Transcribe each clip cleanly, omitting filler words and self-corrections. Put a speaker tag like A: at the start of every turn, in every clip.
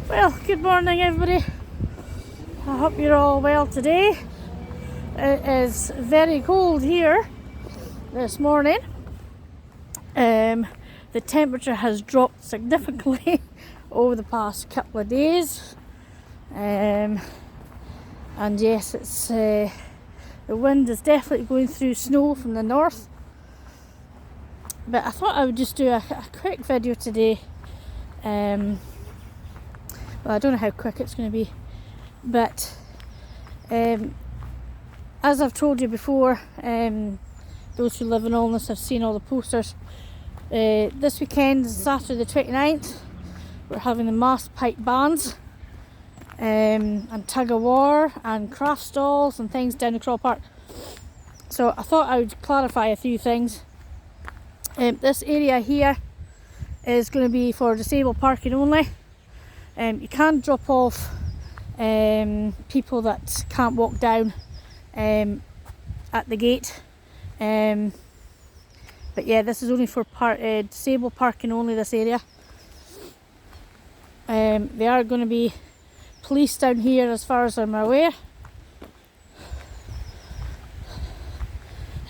A: Well, good morning everybody. I hope you're all well today. It is very cold here this morning. The temperature has dropped significantly over the past couple of days. And yes, it's the wind is definitely going through snow from the north. But I thought I would just do a quick video today. Well, I don't know how quick it's going to be, but as I've told you before, those who live in Alness have seen all the posters. This weekend, Saturday the 29th, we're having the mass pipe bands and tug of war and craft stalls and things down the Crawl Park. So I thought I would clarify a few things. This area here is going to be for disabled parking only. You can drop off people that can't walk down at the gate, but yeah, this is only for disabled parking only, this area. There are going to be police down here as far as I'm aware.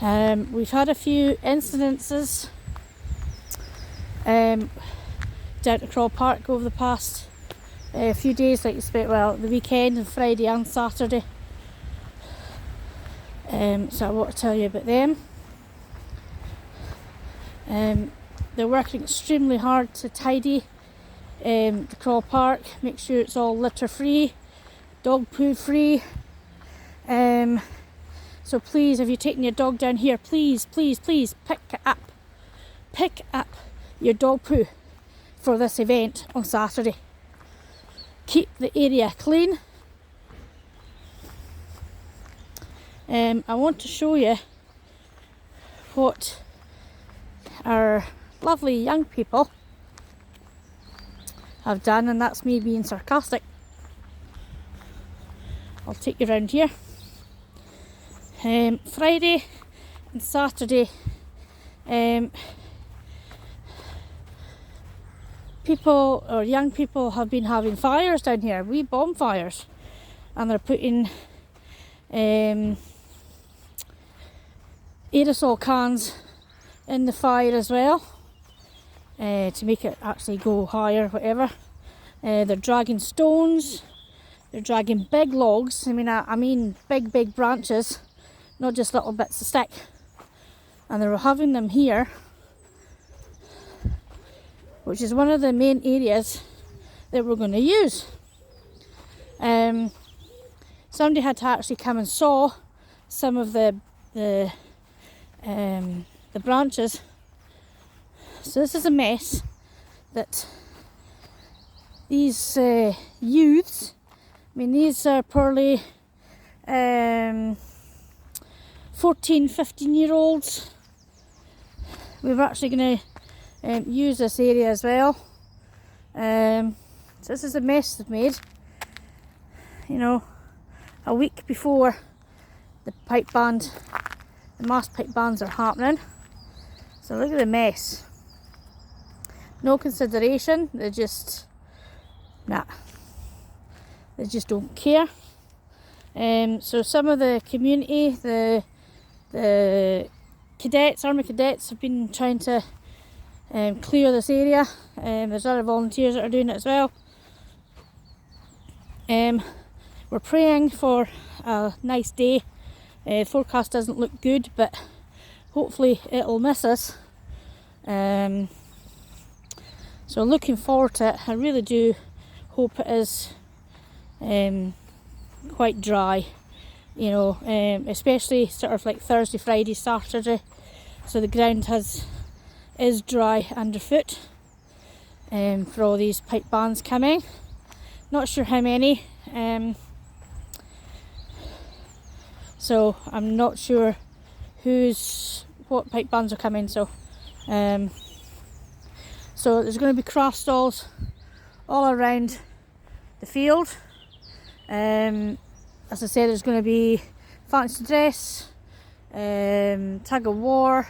A: We've had a few incidences down to Crawl Park over the past few days, like the weekend and Friday and Saturday. So I want to tell you about them. They're working extremely hard to tidy the Crawl Park, make sure it's all litter free, dog poo free. So please, if you're taking your dog down here, please pick up your dog poo for this event on Saturday. Keep the area clean. I want to show you what our lovely young people have done, and that's me being sarcastic. I'll take you around here. Friday and Saturday, young people have been having fires down here, wee bonfires, and they're putting aerosol cans in the fire as well, to make it actually go higher, whatever. They're dragging stones, they're dragging big logs, I mean big branches, not just little bits of stick, and they're having them here, which is one of the main areas that we're going to use. Somebody had to actually come and saw some of the branches. So this is a mess that these youths, these are probably 14, 15 year olds. We're actually going to use this area as well. So this is a mess they've made, a week before the mass pipe bands are happening. So look at the mess. No consideration, they just don't care. So some of the community, the army cadets have been trying to clear this area. There's other volunteers that are doing it as well. We're praying for a nice day. The forecast doesn't look good, but hopefully it'll miss us. So looking forward to it. I really do hope it is quite dry, especially sort of like Thursday, Friday, Saturday, so the ground is dry underfoot for all these pipe bands coming. Not sure how many, so I'm not sure what pipe bands are coming. So there's going to be craft stalls all around the field. As I said, there's going to be fancy dress, tug of war,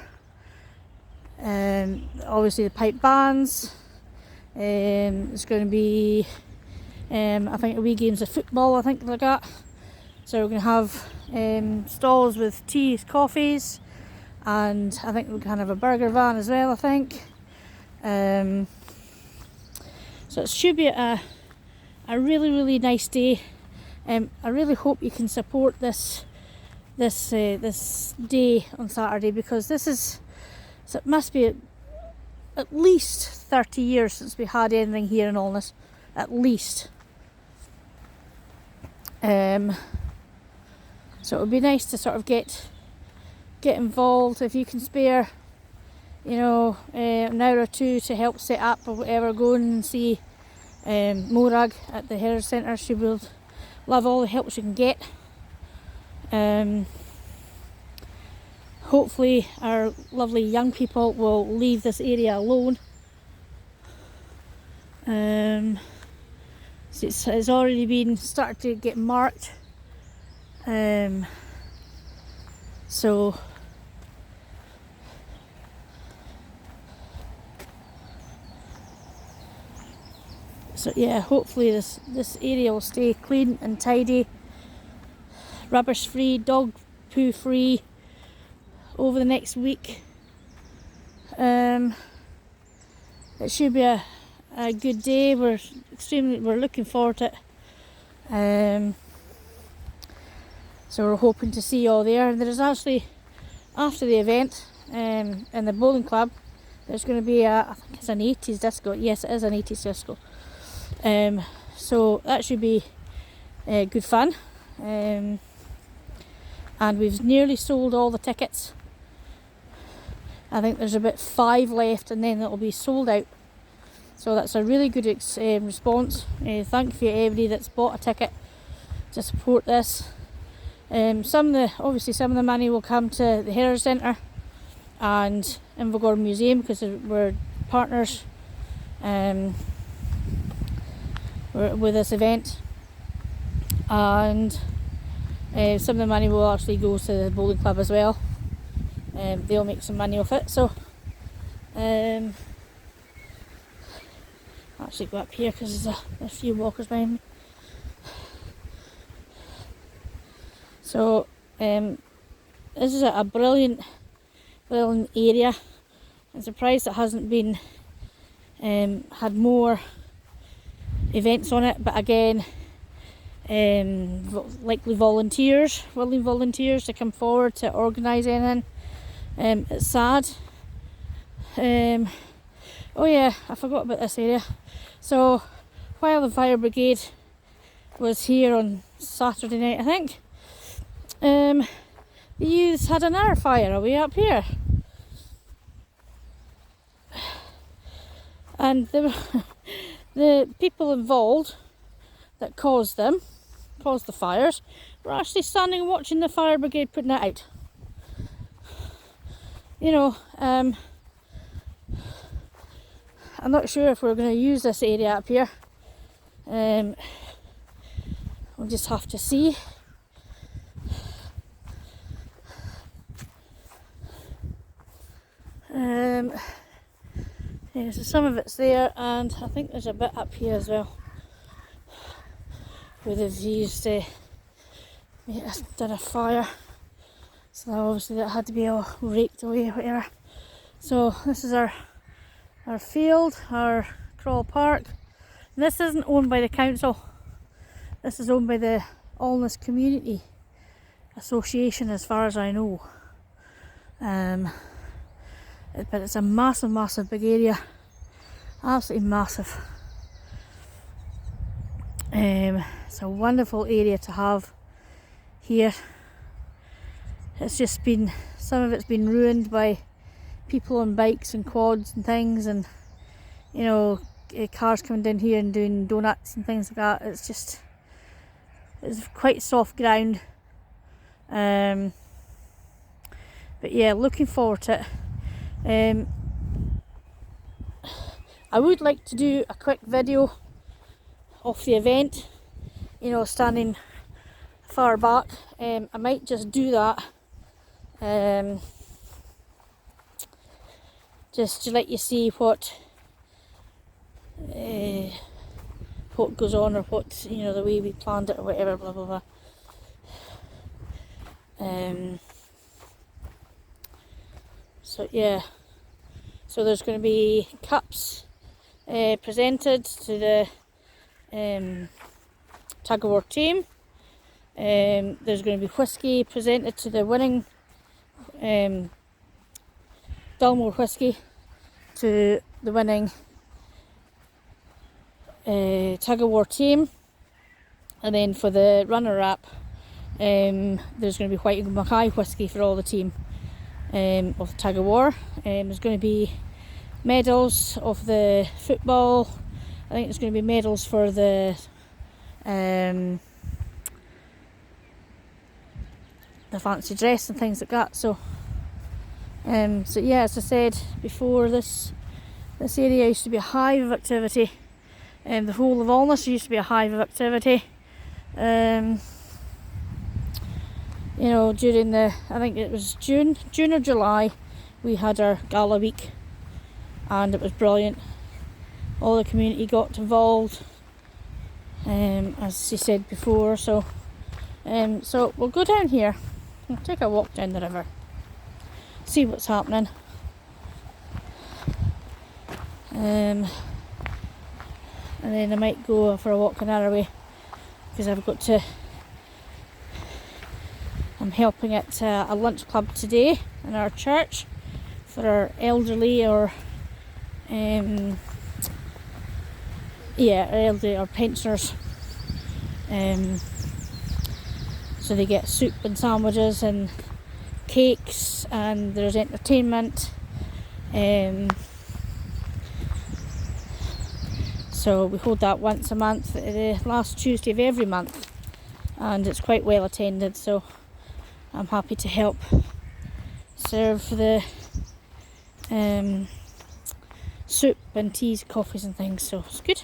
A: obviously the pipe bands. There's going to be I think away games of football, I think they got. So we're going to have stalls with teas, coffees, and I think we're going to have a burger van as well, I think. So it should be a really, really nice day. I really hope you can support this day on Saturday, because so it must be at least 30 years since we had anything here in Alness, at least. So it would be nice to sort of get involved if you can spare, an hour or two to help set up or whatever. Go and see Morag at the Heritage Centre. She will love all the help she can get. Hopefully our lovely young people will leave this area alone. It's already been started to get marked. So yeah, hopefully this area will stay clean and tidy, rubbish free, dog poo free over the next week. It should be a good day. We're looking forward to it. So we're hoping to see you all there. And there's actually, after the event in the bowling club, there's going to be I think it's an 80s disco. Yes, it is an 80s disco. So that should be good fun. And we've nearly sold all the tickets. I think there's about 5 left, and then it'll be sold out. So that's a really good response. Thank you for everybody that's bought a ticket to support this. Some of the money will come to the Heritage Centre and Invergordon Museum, because we're partners with this event, and some of the money will actually go to the bowling club as well. They'll make some money off it. So I'll actually go up here because there's a few walkers behind me. So this is a brilliant area. I'm surprised it hasn't been had more events on it, but again, likely willing volunteers to come forward to organise anything. It's sad. Oh yeah, I forgot about this area. So while the fire brigade was here on Saturday night, I think, the youths had another fire away up here, and the people involved that caused the fires were actually standing and watching the fire brigade putting it out. I'm not sure if we're going to use this area up here. We'll just have to see. Yeah, so some of it's there, and I think there's a bit up here as well where they've used done a fire. So obviously that had to be all raked away or whatever. So this is our field, our crawl park. And this isn't owned by the council. This is owned by the Alness Community Association, as far as I know. But it's a massive big area. Absolutely massive. It's a wonderful area to have here. It's just been, some of it's been ruined by people on bikes and quads and things, and cars coming down here and doing donuts and things like that. It's quite soft ground. But yeah, looking forward to it. I would like to do a quick video of the event, standing far back. I might just do that, just to let you see what what goes on, or what, the way we planned it or whatever, blah blah blah. So yeah, so there's going to be cups presented to the tug of war team. There's going to be whisky presented to the winning Dalmore whisky to the winning tug of war team, and then for the runner-up, there's going to be White Mackay whisky for all the team of the tug of war. There's going to be medals of the football. I think there's going to be medals for the fancy dress and things like that. So yeah, as I said before, this area used to be a hive of activity, and the whole of Alness used to be a hive of activity. During I think it was June or July, we had our gala week, and it was brilliant. All the community got involved, as she said before. So we'll go down here. We'll take a walk down the river, see what's happening. And then I might go for a walk in Arroway, because I'm helping at a lunch club today in our church for our elderly, or elderly or pensioners. So they get soup and sandwiches and cakes, and there's entertainment. So we hold that once a month, the last Tuesday of every month, and it's quite well attended, so I'm happy to help serve the soup and teas, coffees and things, so it's good.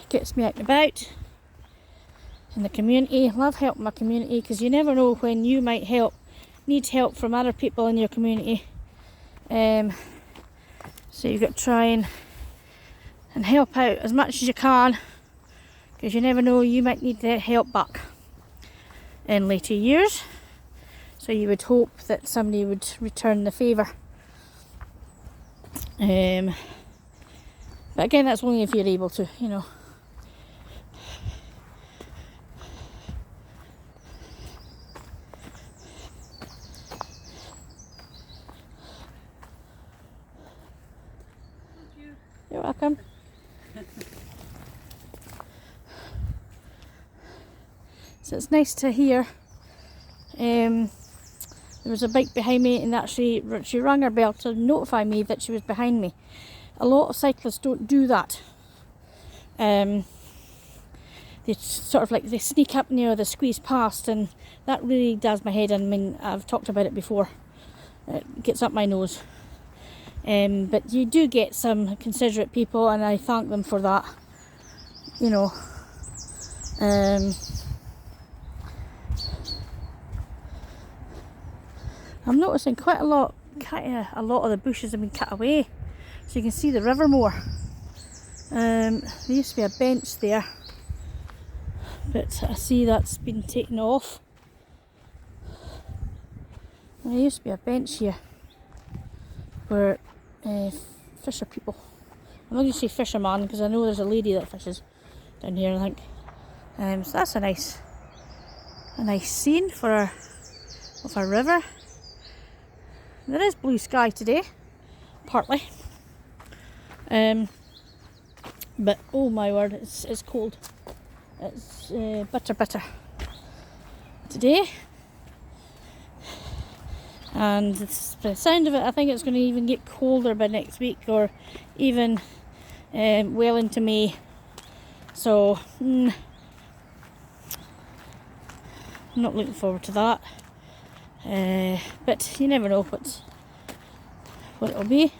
A: Gets me out and about in the community. Love helping my community, because you never know when you might need help from other people in your community. So you've got to try and help out as much as you can, because you never know, you might need that help back in later years. So you would hope that somebody would return the favour. But again, that's only if you're able to, You're welcome. So it's nice to hear. There was a bike behind me, and actually she rang her bell to notify me that she was behind me. A lot of cyclists don't do that. They sort of they sneak up near, they squeeze past, and that really does my head in. I mean, I've talked about it before. It gets up my nose. But you do get some considerate people, and I thank them for that. I'm noticing quite a lot of the bushes have been cut away, so you can see the river more. There used to be a bench there, but I see that's been taken off. There used to be a bench here where fisher people, I'm not going to say fisherman, because I know there's a lady that fishes down here, I think. So that's a nice scene of our river. There is blue sky today, partly. But oh my word, it's cold. It's bitter today. And the sound of it, I think it's going to even get colder by next week, or even well into May. So I'm not looking forward to that. But you never know what it'll be.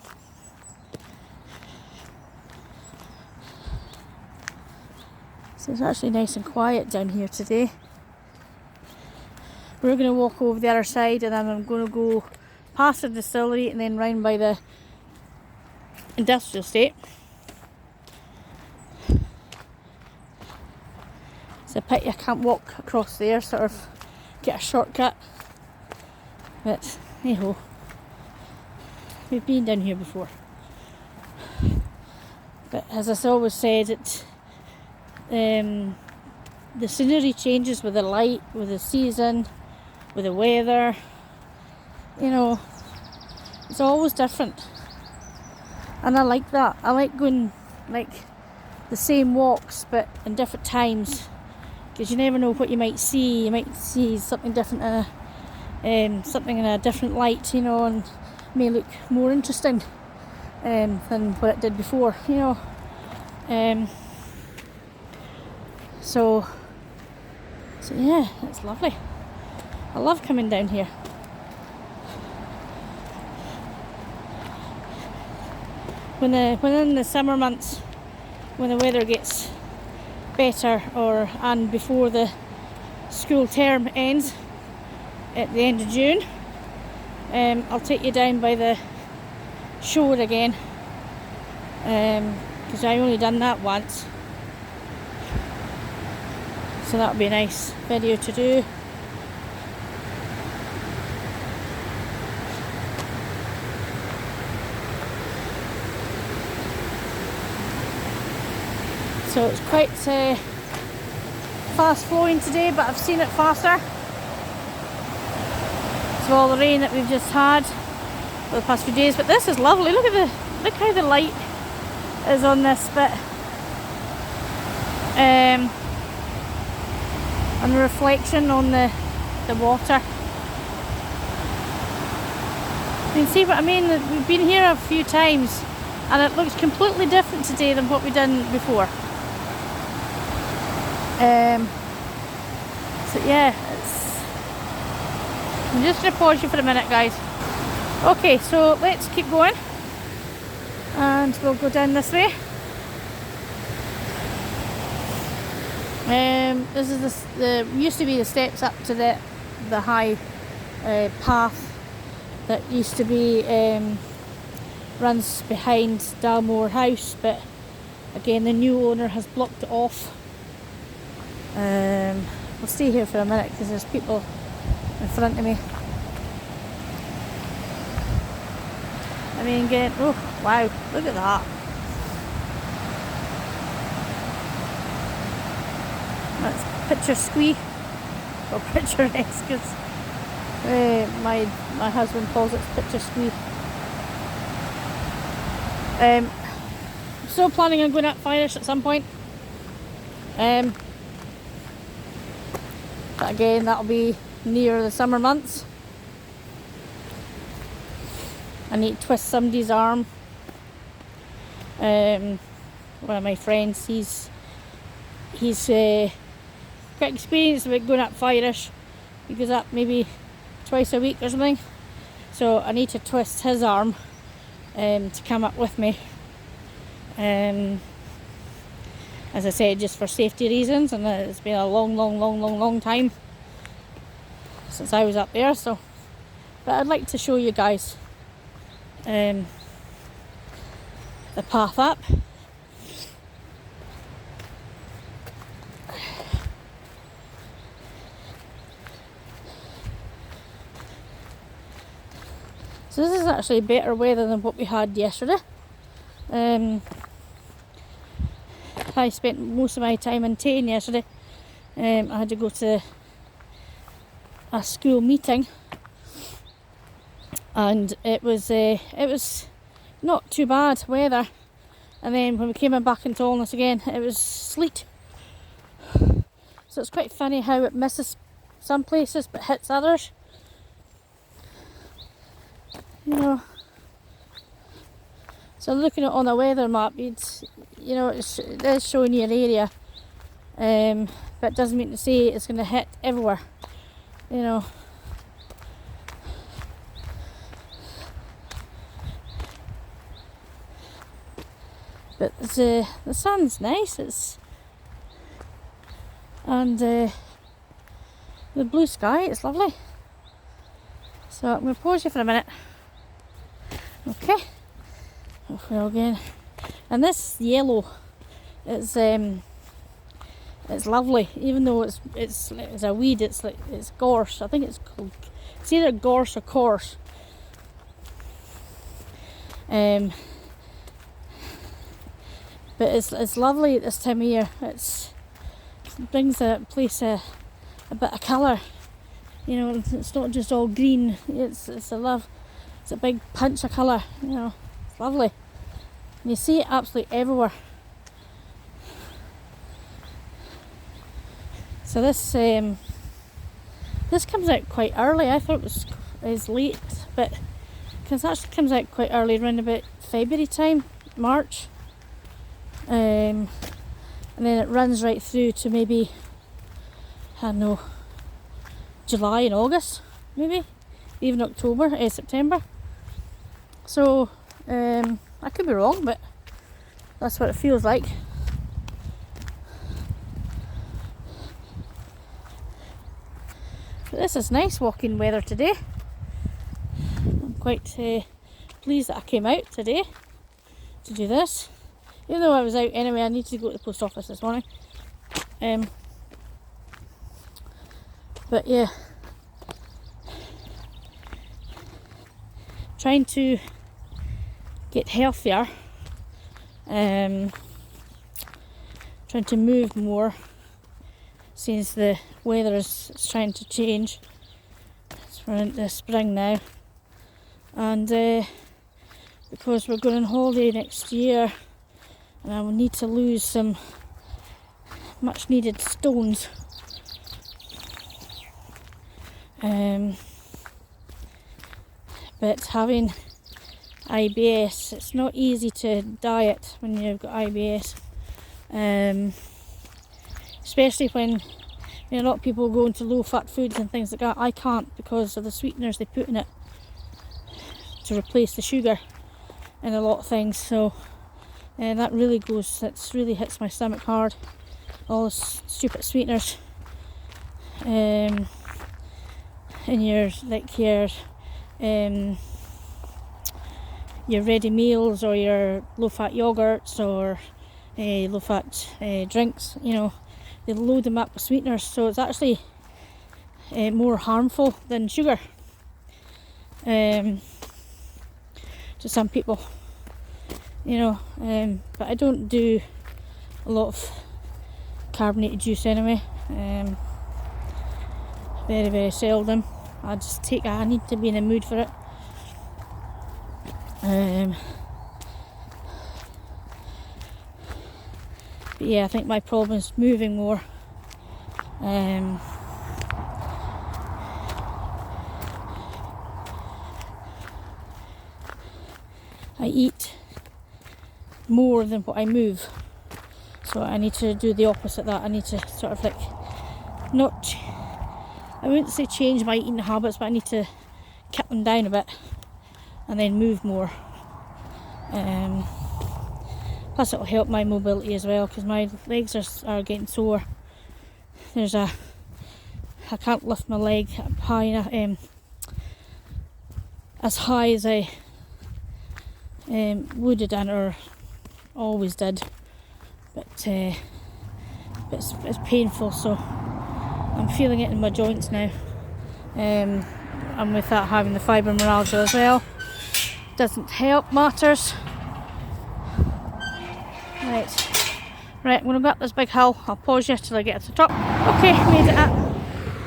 A: So it's actually nice and quiet down here today. We're going to walk over the other side, and then I'm going to go past the distillery and then round by the industrial estate. It's a pity I can't walk across there, sort of get a shortcut. But hey ho, we've been down here before. But as I always said, the scenery changes with the light, with the season, with the weather. You know, it's always different. And I like that. I like going like the same walks but in different times, because you never know what you might see. You might see something different something in a different light, you know, and may look more interesting than what it did before, you know. So yeah, it's lovely. I love coming down here. When in the summer months, when the weather gets better, and before the school term ends at the end of June, I'll take you down by the shore again, because I only done that once, so that'll be a nice video to do. So it's quite fast flowing today, but I've seen it faster. So all the rain that we've just had for the past few days, but this is lovely. Look how the light is on this bit, and the reflection on the water. You can see what I mean. We've been here a few times, and it looks completely different today than what we've done before. So yeah, I'm just going to pause you for a minute, guys. Okay, so let's keep going, and we'll go down this way. This is used to be the steps up to the high path that used to be runs behind Dalmore House, but again the new owner has blocked it off. We'll stay here for a minute because there's people in front of me. I mean, again, oh wow, look at that. That's picturesque, or picturesque, as my husband calls it, picturesque. I'm still planning on going up Firish at some point. But again, that'll be near the summer months. I need to twist somebody's arm. One of my friends, he's quite experienced about going up Firish. He goes up maybe twice a week or something. So I need to twist his arm to come up with me. As I said, just for safety reasons, and it's been a long time since I was up there. So, but I'd like to show you guys the path up. So this is actually better weather than what we had yesterday. I spent most of my time in Tane yesterday. I had to go to a school meeting, and it was not too bad weather. And then when we came back into Alness again, it was sleet. So it's quite funny how it misses some places but hits others. You know. So looking at it on a weather map, it is showing you an area, but it doesn't mean to say it's going to hit everywhere. You know. But the sun's nice. And the blue sky, it's lovely. So I'm going to pause you for a minute. Okay. Off we go again. And this yellow is It's lovely, even though it's a weed. It's gorse. I think it's called. It's either gorse or coarse. But it's lovely at this time of year. It brings the place a bit of colour. You know, it's not just all green. It's a big punch of colour. You know, it's lovely. And you see it absolutely everywhere. So this comes out quite early. I thought it was late, but because it actually comes out quite early, around about February time, March, and then it runs right through to maybe, I don't know, July and August, maybe even October, September. So I could be wrong, but that's what it feels like. But this is nice walking weather today. I'm quite pleased that I came out today to do this. Even though I was out anyway, I needed to go to the post office this morning. But yeah, trying to get healthier, trying to move more since the weather is trying to change. We're into spring now, and because we're going on holiday next year, and I will need to lose some much needed stones. But having IBS, it's not easy to diet when you've got IBS, especially when a lot of people go into low fat foods and things like that. I can't, because of the sweeteners they put in it to replace the sugar in a lot of things. So that really hits my stomach hard, all the stupid sweeteners in your ready meals or your low fat yogurts or low fat drinks. You know, they load them up with sweeteners, so it's actually more harmful than sugar to some people. You know, but I don't do a lot of carbonated juice anyway. Very, very seldom. I need to be in the mood for it. But yeah, I think my problem is moving more. I eat more than what I move, so I need to do the opposite of that. I need to sort of I wouldn't say change my eating habits, but I need to cut them down a bit and then move more. Plus it'll help my mobility as well, because my legs are getting sore. I can't lift my leg up high enough, as high as I would have done or always did, but it's painful, so I'm feeling it in my joints now, and with that having the fibromyalgia as well, doesn't help matters. Right, I'm going to go up this big hill. I'll pause you till I get to the top. Okay,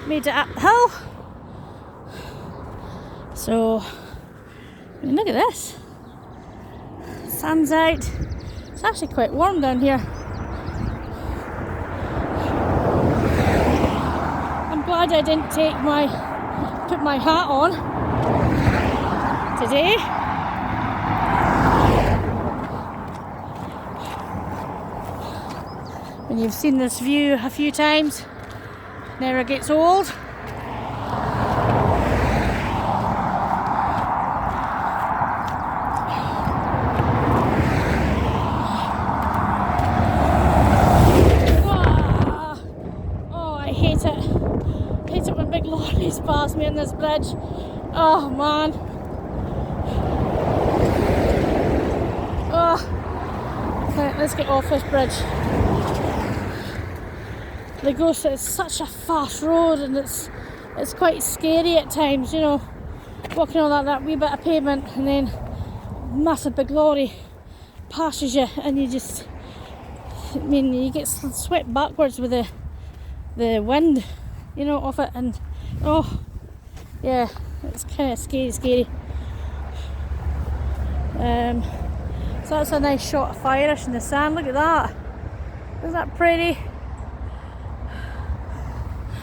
A: made it up the hill. So, look at this. Sun's out. It's actually quite warm down here. I'm glad I didn't put my hat on today. When you've seen this view a few times, never gets old. Hate it when big lorries pass me on this bridge. Oh man. Oh. Okay, let's get off this bridge. it's such a fast road, and it's quite scary at times, you know, walking on that wee bit of pavement, and then massive big lorry passes you, and you just, I mean, you get swept backwards with the wind, you know, off it, and oh yeah, it's kind of scary. So that's a nice shot of Irish in the sand. Look at that. Isn't that pretty?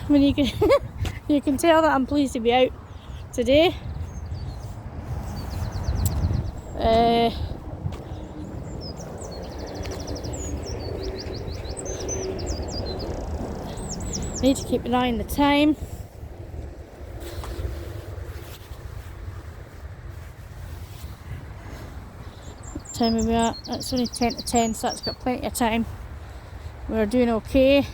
A: I mean, you can tell that I'm pleased to be out today. Need to keep an eye on the time. What time are we at? It's only 10 to 10, so that's got plenty of time. We're doing okay.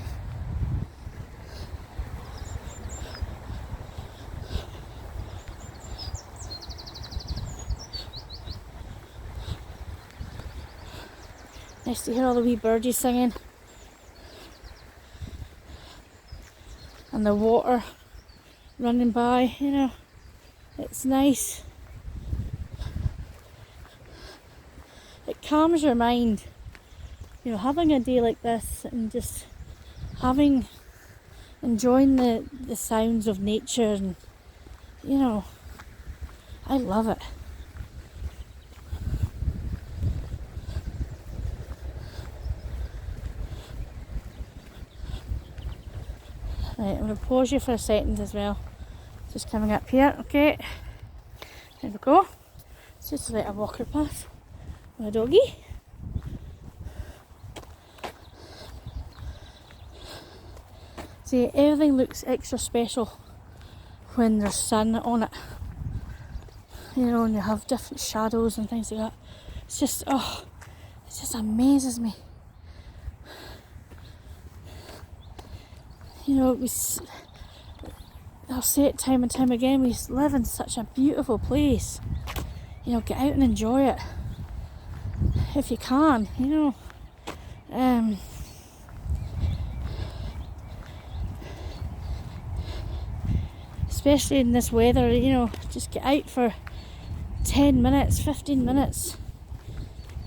A: Nice to hear all the wee birdies singing. And the water running by, you know, it's nice. It calms your mind, you know, having a day like this and just enjoying the sounds of nature, and you know, I love it. Right, I'm going to pause you for a second as well. Just coming up here, okay. There we go. Just to let a walker pass. My doggy. See, everything looks extra special when there's sun on it. You know, and you have different shadows and things like that. It's just, oh, it just amazes me. You know, I'll say it time and time again, we live in such a beautiful place. You know, get out and enjoy it. If you can, you know. Especially in this weather, you know, just get out for 10 minutes, 15 minutes.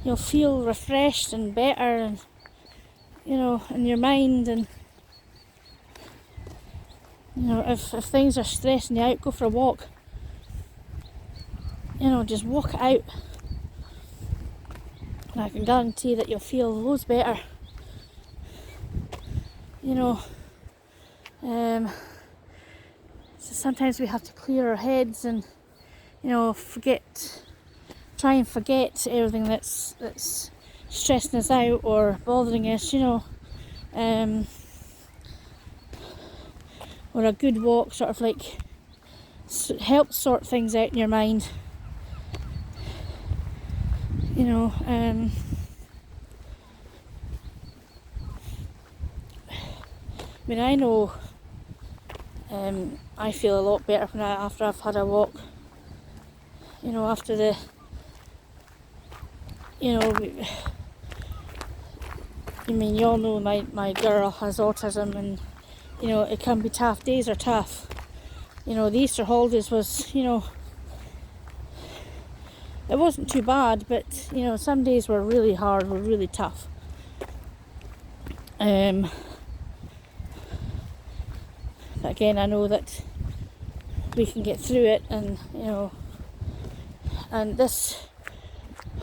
A: You'll feel refreshed and better, and, you know, in your mind. And you know, if things are stressing you out, go for a walk. You know, just walk it out. And I can guarantee that you'll feel loads better. You know, so sometimes we have to clear our heads and, you know, try and forget everything that's stressing us out or bothering us, you know. Or a good walk sort of like helps sort things out in your mind. You know, I mean, I know I feel a lot better after I've had a walk. You know, after the, you know, I mean, you all know my girl has autism, and you know, it can be tough. Days are tough. You know, the Easter holidays was, you know, it wasn't too bad, but, you know, some days were really hard, were really tough. But again, I know that we can get through it, and, you know, and this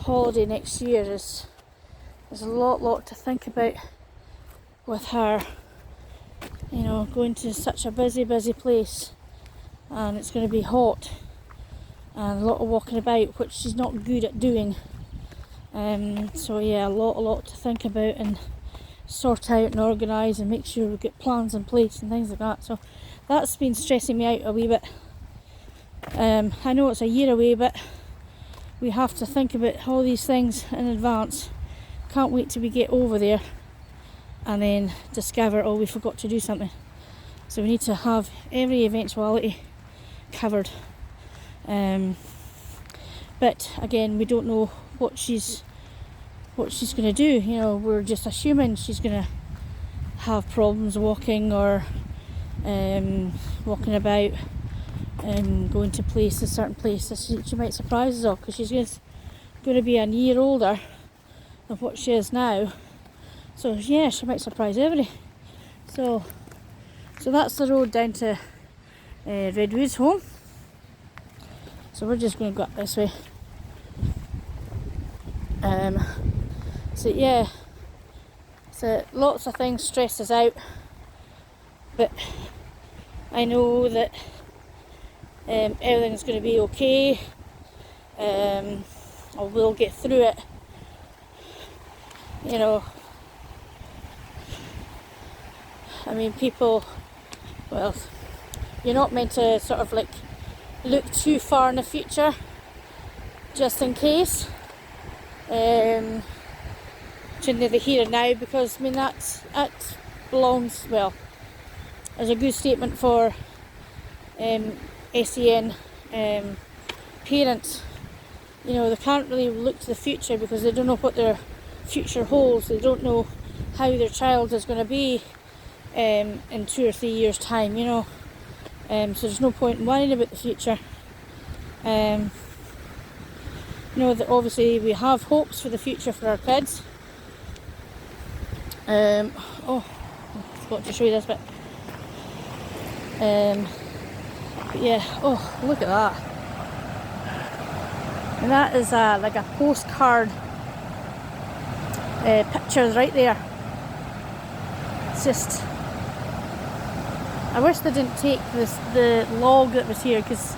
A: holiday next year is a lot to think about with her. You know, going to such a busy place, and it's going to be hot and a lot of walking about, which she's not good at doing. So yeah, a lot to think about and sort out and organise and make sure we get plans in place and things like that. So that's been stressing me out a wee bit. I know it's a year away, but we have to think about all these things in advance. Can't wait till we get over there and then discover, oh, we forgot to do something. So we need to have every eventuality covered. But again, we don't know what she's going to do. You know, we're just assuming she's going to have problems walking or walking about and going to places, certain places. She might surprise us all, because she's going to be a year older than what she is now. So yeah, she might surprise everybody. So that's the road down to Redwood's home. So we're just going to go up this way. So yeah, so lots of things stress us out, but I know that everything's going to be okay. Or we'll get through it. You know, I mean, people, well, you're not meant to sort of like look too far in the future, just in case. Into the here and now, because I mean that belongs, well, as a good statement for SEN parents. You know, they can't really look to the future because they don't know what their future holds. They don't know how their child is going to be in 2 or 3 years' time, you know. So there's no point in worrying about the future. You know that obviously we have hopes for the future for our kids. Oh, I forgot to show you this bit. But yeah, oh, look at that. And that is like a postcard pictures right there. It's just, I wish they didn't take the log that was here, because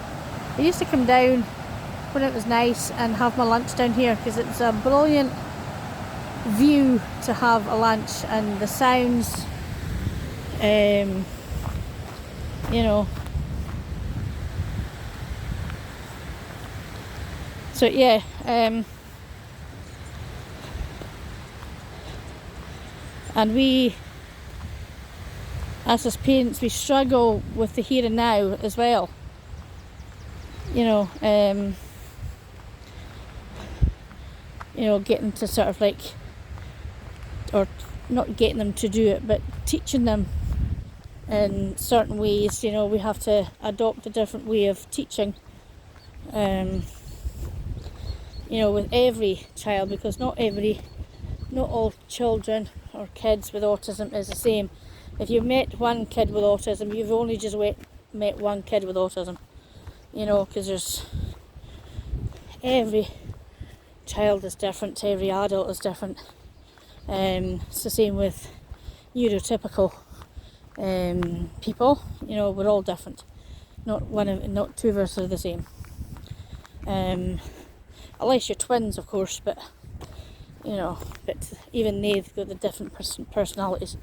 A: I used to come down when it was nice and have my lunch down here, because it's a brilliant view to have a lunch, and the sounds, you know. So yeah, and we, as parents, we struggle with the here and now as well. You know, getting to sort of like, or not getting them to do it, but teaching them in certain ways. You know, we have to adopt a different way of teaching. You know, with every child, because not all children or kids with autism is the same. If you've met one kid with autism, you've only just met one kid with autism. You know, because there's, every child is different, every adult is different. It's the same with neurotypical people. You know, we're all different. Not two of us are the same. Unless you're twins, of course, but you know, but even they've got the different personalities.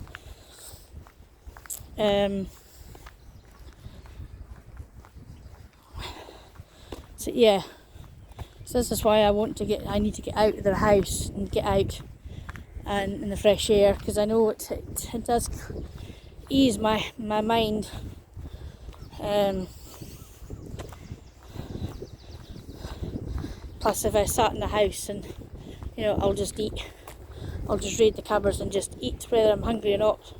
A: So yeah, so this is why I need to get out of the house and get out and in the fresh air, because I know it does ease my mind. Plus, if I sat in the house and, you know, I'll just raid the cupboards and just eat whether I'm hungry or not.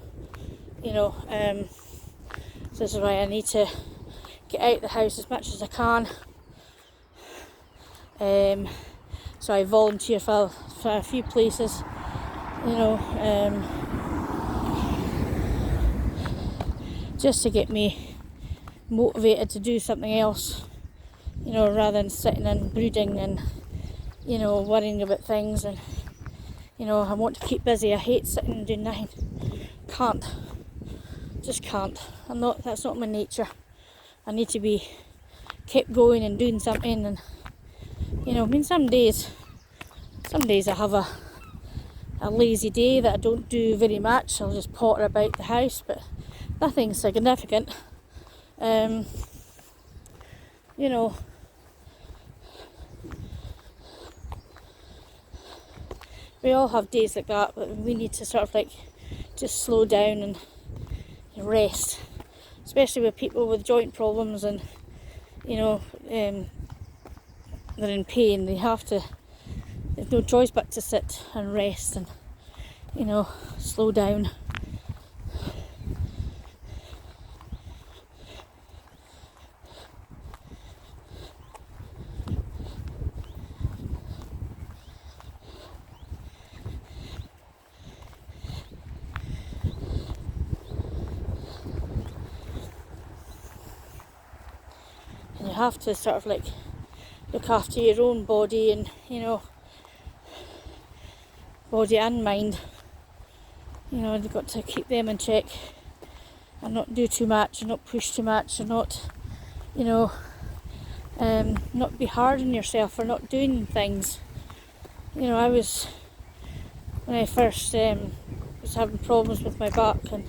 A: You know, so this is why I need to get out of the house as much as I can. So I volunteer for a few places, you know, just to get me motivated to do something else, you know, rather than sitting and brooding and, you know, worrying about things. And, you know, I want to keep busy. I hate sitting and doing nothing. Just can't. That's not my nature. I need to be kept going and doing something. And, you know, I mean, some days I have a lazy day that I don't do very much. I'll just potter about the house, but nothing significant. You know, we all have days like that, but we need to sort of like just slow down and rest, especially with people with joint problems and, you know, they're in pain. There's no choice but to sit and rest and, you know, slow down. have to sort of like look after your own body and, you know, body and mind. You know, you've got to keep them in check and not do too much and not push too much and not, you know, not be hard on yourself for not doing things. You know, when I first was having problems with my back, and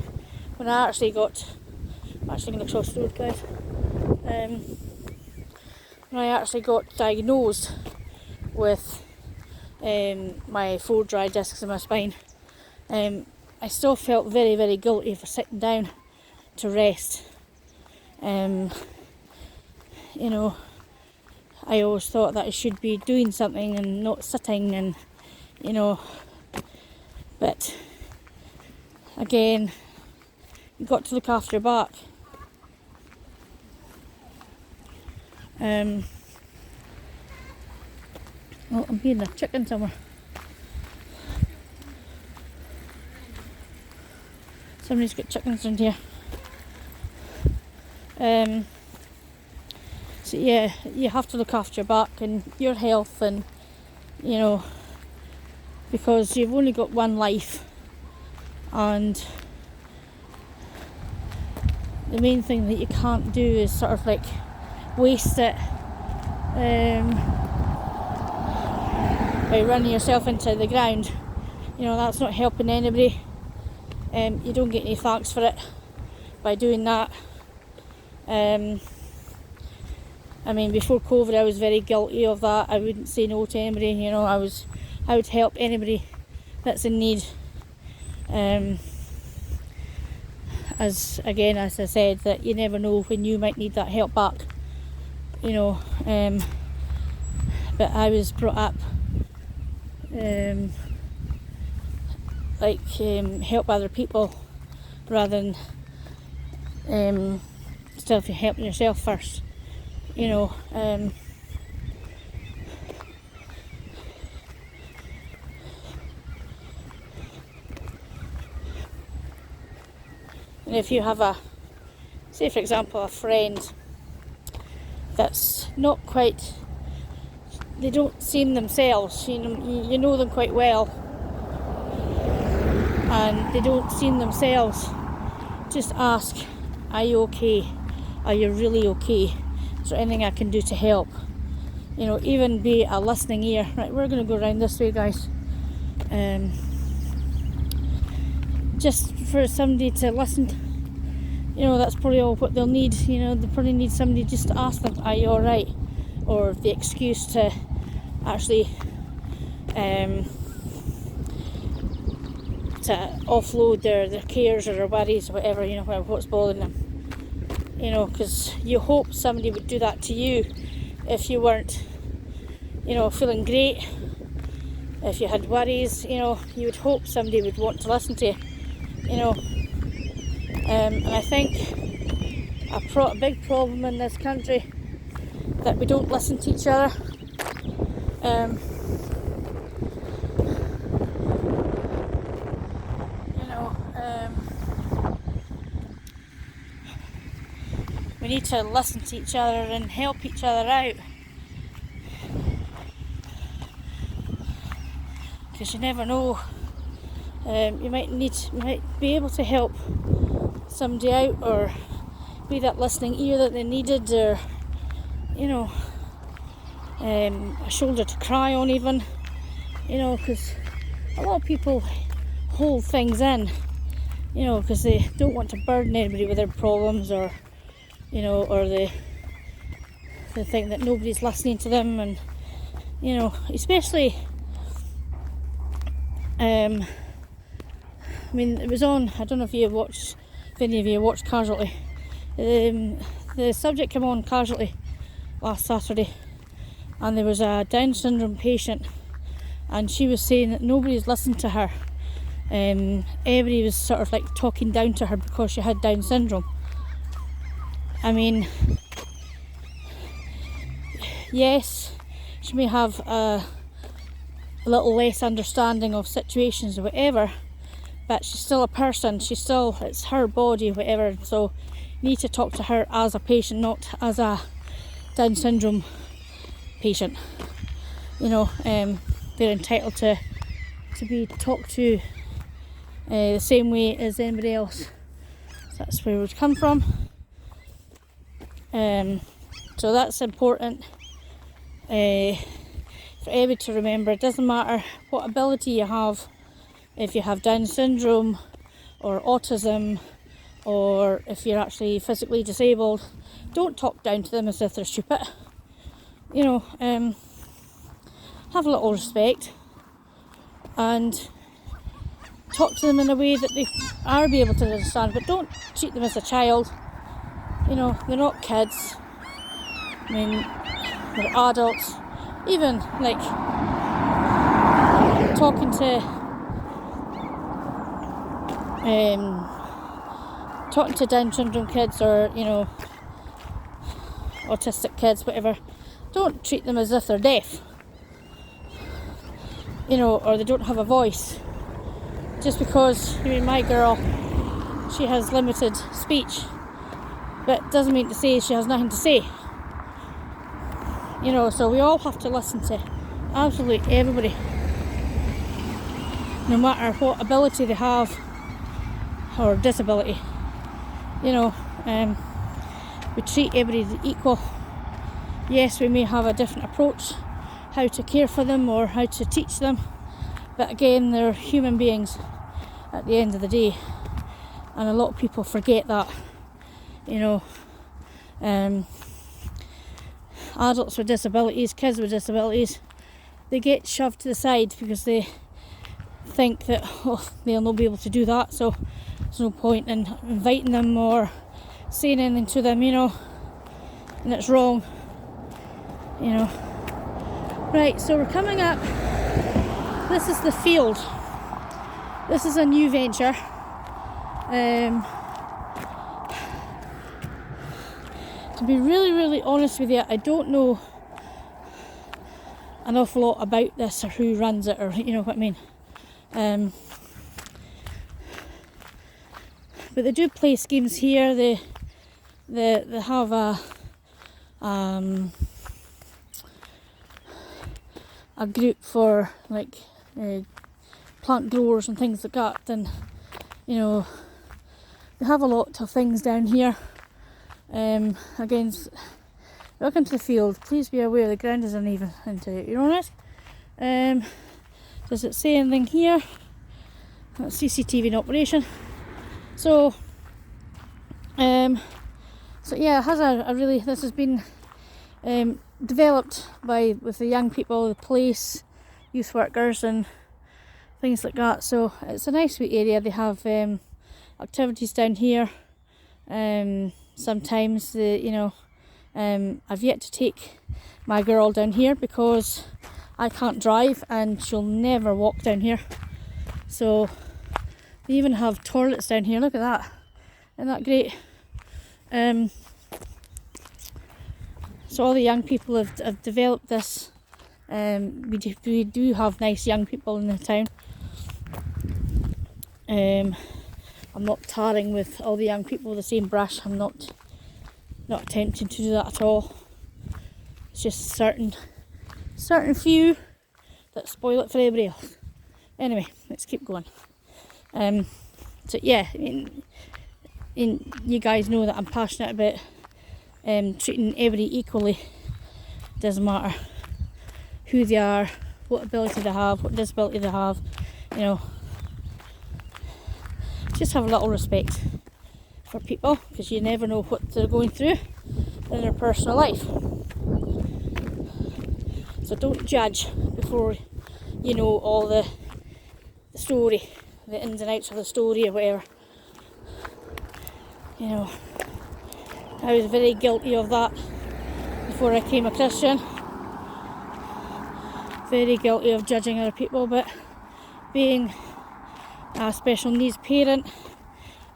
A: when I actually got, I'm actually going to cross the road, guys. When I actually got diagnosed with my 4 dry discs in my spine, I still felt very, very guilty for sitting down to rest. You know, I always thought that I should be doing something and not sitting, and, you know, but again, you've got to look after your back. Oh, I'm hearing a chicken somewhere. Somebody's got chickens in here. So yeah, you have to look after your back and your health, and, you know, because you've only got one life, and the main thing that you can't do is sort of like waste it by running yourself into the ground. You know, that's not helping anybody. You don't get any thanks for it by doing that. I mean, before COVID I was very guilty of that. I wouldn't say no to anybody, you know. I would help anybody that's in need. As I said, that you never know when you might need that help back, you know. But I was brought up help other people rather than instead of helping yourself first, you know. And if you have say for example, a friend that's not quite, they don't seem themselves, you know them quite well, and they don't seem themselves, just ask, are you okay? Are you really okay? Is there anything I can do to help? You know, even be a listening ear. Right, we're going to go around this way, guys. Just for somebody to listen. You know, that's probably all what they'll need. You know, they probably need somebody just to ask them, are you alright? Or the excuse to actually to offload their cares or their worries or whatever, you know, what's bothering them. You know, because you hope somebody would do that to you if you weren't, you know, feeling great. If you had worries, you know, you would hope somebody would want to listen to you, you know. And I think a big problem in this country that we don't listen to each other. We need to listen to each other and help each other out, because you never know. You might be able to help somebody out, or be that listening ear that they needed, or, you know, a shoulder to cry on even, you know, because a lot of people hold things in, you know, because they don't want to burden anybody with their problems, or, you know, or they think that nobody's listening to them. And, you know, especially I mean, it was on, I don't know if any of you watched Casualty. The subject came on Casualty last Saturday, and there was a Down syndrome patient, and she was saying that nobody's listened to her. Everybody was sort of like talking down to her because she had Down syndrome. I mean, yes, she may have a little less understanding of situations or whatever, but she's still a person. It's her body, whatever. So you need to talk to her as a patient, not as a Down syndrome patient. You know, they're entitled to be talked to the same way as anybody else. So that's where it would come from. So that's important for everybody to remember. It doesn't matter what ability you have, if you have Down syndrome or autism, or if you're actually physically disabled, don't talk down to them as if they're stupid. You know, have a little respect and talk to them in a way that they are be able to understand, but don't treat them as a child. You know, they're not kids. I mean, they're adults. Even like talking to Down syndrome kids, or you know, autistic kids, whatever. Don't treat them as if they're deaf. You know, or they don't have a voice. Just because, I mean, my girl, she has limited speech, but doesn't mean to say she has nothing to say. You know, so we all have to listen to absolutely everybody, no matter what ability they have or disability. You know, we treat everybody equal. Yes, we may have a different approach how to care for them or how to teach them, but again, they're human beings at the end of the day, and a lot of people forget that. You know, adults with disabilities, kids with disabilities, they get shoved to the side because they think that they'll not be able to do that, so there's no point in inviting them or saying anything to them, you know, and it's wrong, you know. Right, so we're coming up. This is the field. This is a new venture. To be really honest with you, I don't know an awful lot about this or who runs it, or you know what I mean. But they do play schemes here. They have a group for like plant growers and things like that, and you know, they have a lot of things down here. Again, welcome to the field. Please be aware the ground is uneven into your own risk. Does it say anything here? That's CCTV in operation. So yeah, it has a really, this has been developed with the young people, the police, youth workers and things like that. So it's a nice wee area. They have activities down here. Sometimes I've yet to take my girl down here because I can't drive and she'll never walk down here. So they even have toilets down here. Look at that. Isn't that great? So all the young people have developed this. We do have nice young people in the town. I'm not tarring with all the young people with the same brush. I'm not attempting to do that at all. It's just certain few that spoil it for everybody else. Anyway, let's keep going. So yeah, you guys know that I'm passionate about treating everybody equally. Doesn't matter who they are, what ability they have, what disability they have, you know. Just have a little respect for people, because you never know what they're going through in their personal life. So don't judge before you know all the story, the ins and outs of the story or whatever. You know, I was very guilty of that before I became a Christian. Very guilty of judging other people, but being a special needs parent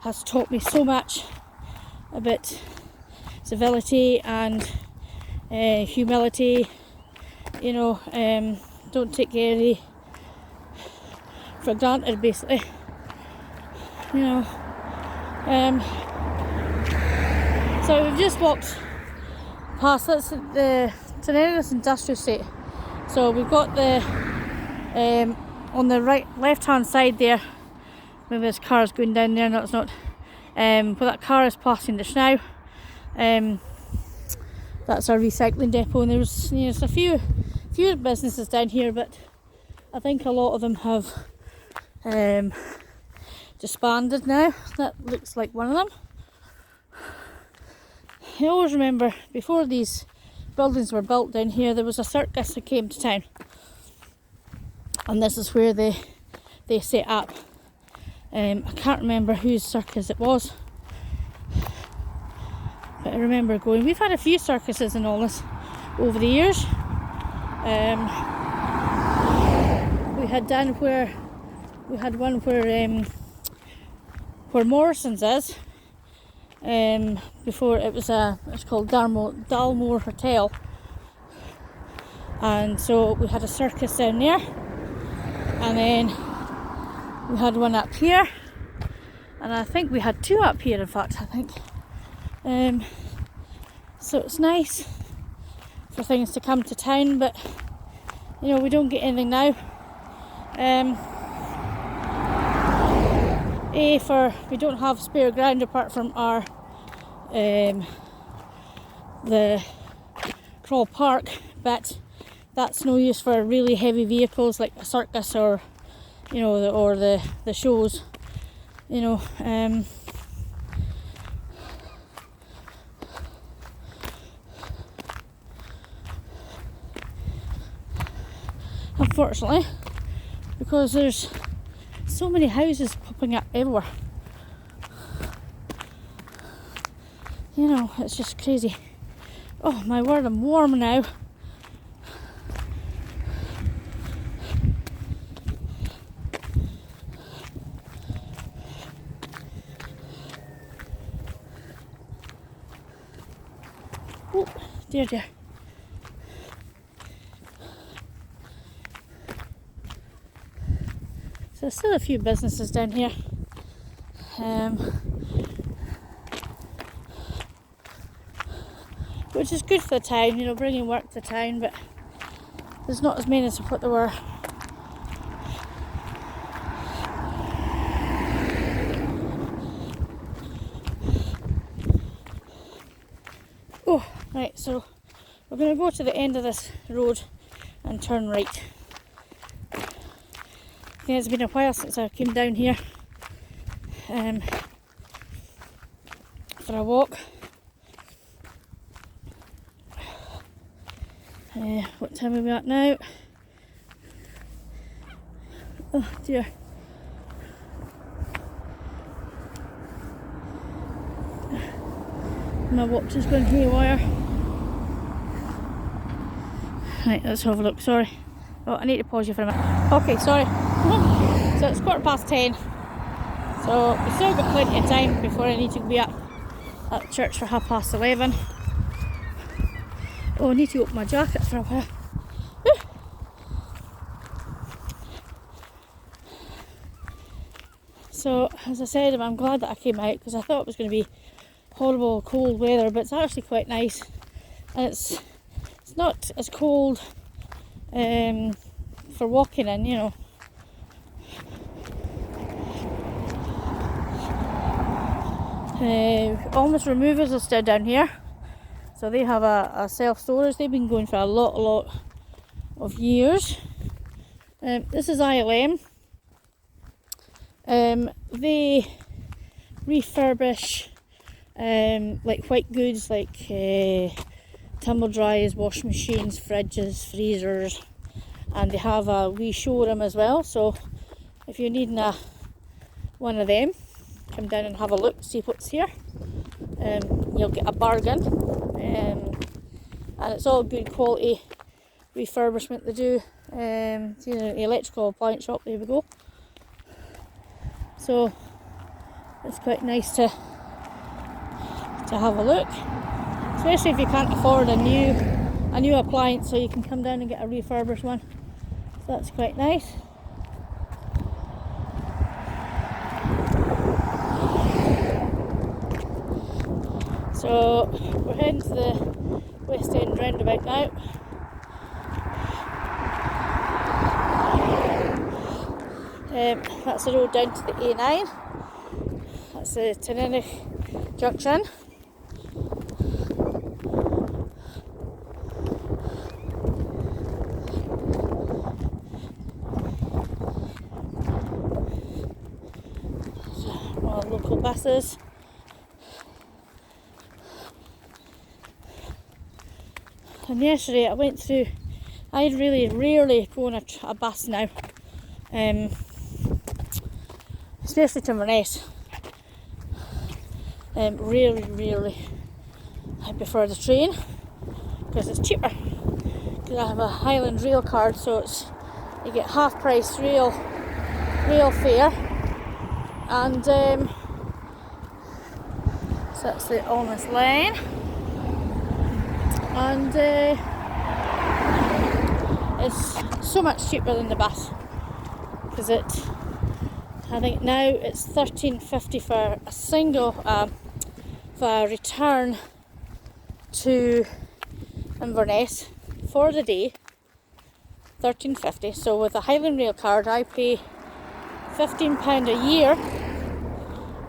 A: has taught me so much about civility and humility. You know, don't take anything for granted, basically. You know, so we've just walked past, that's the Alness industrial estate. So we've got the on the left hand side there, maybe this car is going down there, no it's not, but that car is passing just now. That's our recycling depot, and there's a few businesses down here, but I think a lot of them have disbanded now. That looks like one of them. I always remember before these buildings were built down here, there was a circus that came to town, and this is where they set up. I can't remember whose circus it was, but I remember going. We've had a few circuses and all this over the years. We had one where Morrison's is. Before it's called Dalmore Hotel, and so we had a circus down there, and then we had one up here, and I think we had two up here, in fact, I think. So it's nice for things to come to town, but we don't get anything now. We don't have spare ground apart from our the Crawl Park, but that's no use for really heavy vehicles like a circus or the shows. Unfortunately, because there's so many houses popping up everywhere. It's just crazy. Oh my word, I'm warm now. Oh, dear. So there's still a few businesses down here. Which is good for the town, bringing work to town, but there's not as many as what there were. Oh, right, so we're going to go to the end of this road and turn right. I think it's been a while since I came down here for a walk. What time are we at now? Oh dear. My watch is going haywire. Right, let's have a look, sorry. Oh, I need to pause you for a minute. Okay, sorry. So it's 10:15. So we've still got plenty of time before I need to be at church for 11:30. Oh, I need to open my jacket for a while. So, as I said, I'm glad that I came out because I thought it was going to be horrible cold weather, but it's actually quite nice, and it's not as cold for walking in, Alness Removers are still down here. So they have a self-storage. They've been going for a lot of years. This is ILM. They refurbish like white goods, like tumble dryers, washing machines, fridges, freezers, and they have a wee showroom as well. So if you're needing one of them, come down and have a look, see what's here. You'll get a bargain, and it's all good quality refurbishment they do. Electrical appliance shop, there we go. So it's quite nice to have a look, especially if you can't afford a new appliance, so you can come down and get a refurbished one. So that's quite nice. So we're heading to the West End roundabout now. That's the road down to the A9. That's the Tinnick junction. All local buses. And yesterday I went through, I really rarely go on a bus now, especially to Inverness. Rarely I prefer the train because it's cheaper, because I have a Highland rail card, so you get half price rail fare, and so that's the Alness line. And it's so much cheaper than the bus, because I think now it's £13.50 for a single for a return to Inverness for the day. £13.50. So with a Highland Rail card, I pay £15 a year,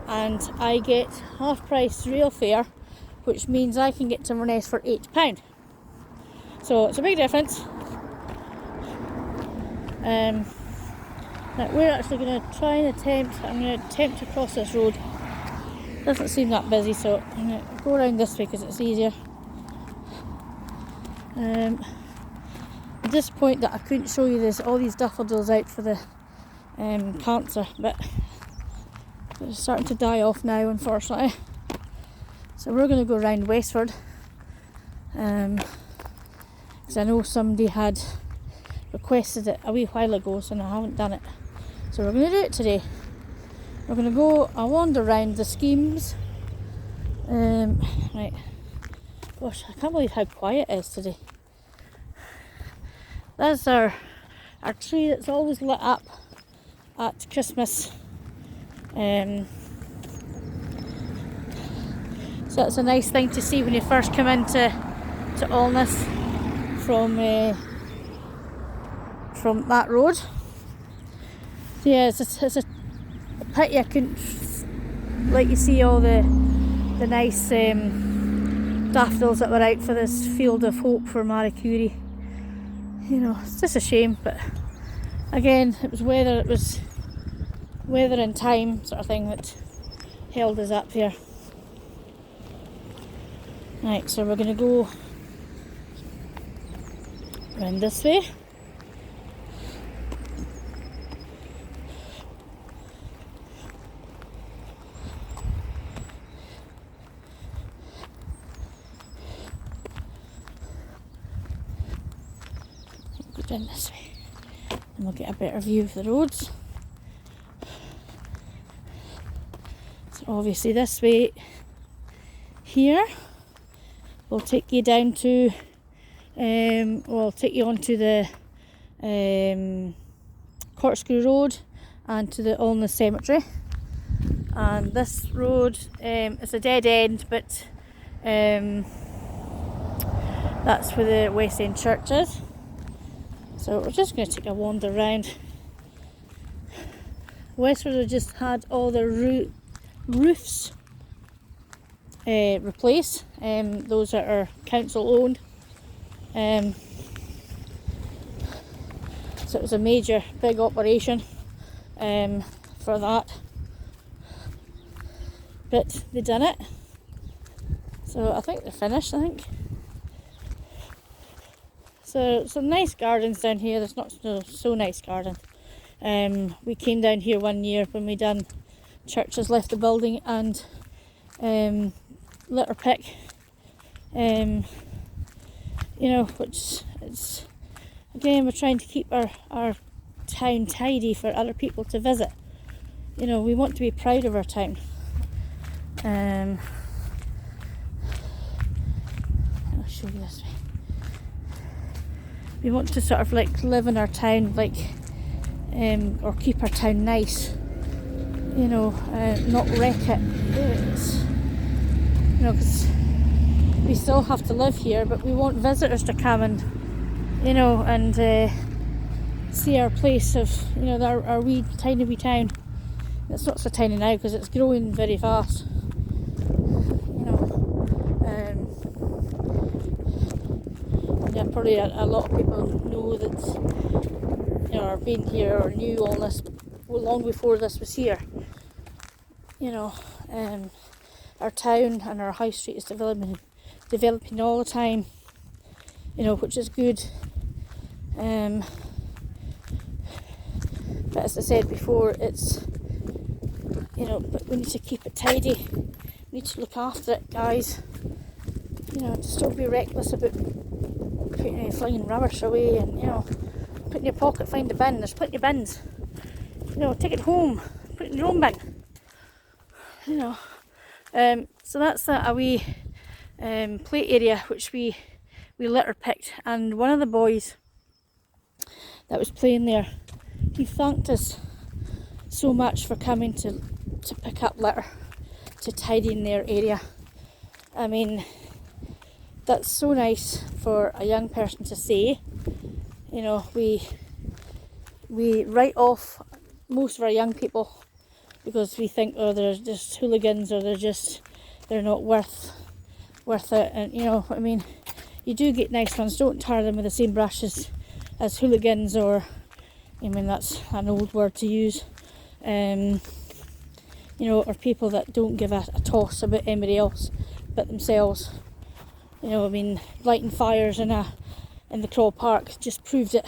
A: and I get half price rail fare, which means I can get to Inverness for £8. So it's a big difference. Now we're actually going to try and I'm going to attempt to cross this road. Doesn't seem that busy, so I'm going to go around this way because it's easier. I'm disappointed that I couldn't show you all these daffodils out for the cancer, but they're starting to die off now, unfortunately. So we're going to go round westward, because I know somebody had requested it a wee while ago, so I haven't done it. So we're going to do it today. We're going to go a wander around the schemes. Right. Gosh, I can't believe how quiet it is today. That's our tree that's always lit up at Christmas. So that's a nice thing to see when you first come into Alness from that road. So yeah, it's a pity I couldn't let you see all the nice daffodils that were out for this Field of Hope for Marie Curie. You know, it's just a shame, but again, it was weather and time sort of thing that held us up here. Right, so we're going to go around this way. Go down this way and we'll get a better view of the roads. So obviously this way here will take you down to take you onto the Corkscrew Road and to the Alness Cemetery. And this road is a dead end, but that's where the West End Church is. So we're just going to take a wander around. Westward have just had all the roofs replaced. Those that are council owned. So it was a major big operation for that, but they done it, so I think they're finished. So some nice gardens down here. There's not so nice garden. We came down here one year when we done churches, left the building and litter pick, you know, which it's, again, we're trying to keep our town tidy for other people to visit. You know, we want to be proud of our town. I'll show you this way. We want to sort of like live in our town, like, or keep our town nice. You know, not wreck it. It's, you know, because we still have to live here, but we want visitors to come and, you know, and see our place of, you know, our wee tiny town. It's not so tiny now because it's growing very fast, you know. Yeah, probably a lot of people know that, you know, or been here or knew Alness long before this was here. You know, our town and our high street is developing all the time, you know, which is good. But as I said before, it's, you know, but we need to keep it tidy. We need to look after it, guys. You know, just don't be reckless about flinging rubbish away, and, you know, put it in your pocket, find a bin. There's plenty of bins. You know, take it home, put it in your own bin. You know, so that's a wee play area which we litter picked, and one of the boys that was playing there, he thanked us so much for coming to pick up litter, to tidy in their area. I mean, that's so nice for a young person to say. You know, we write off most of our young people because we think, oh, they're just hooligans, or they're not worth it. And, you know, I mean, you do get nice ones. Don't tar them with the same brushes as hooligans, or, I mean, that's an old word to use. You know, or people that don't give a toss about anybody else but themselves. You know, I mean, lighting fires in the Crawl Park just proved it,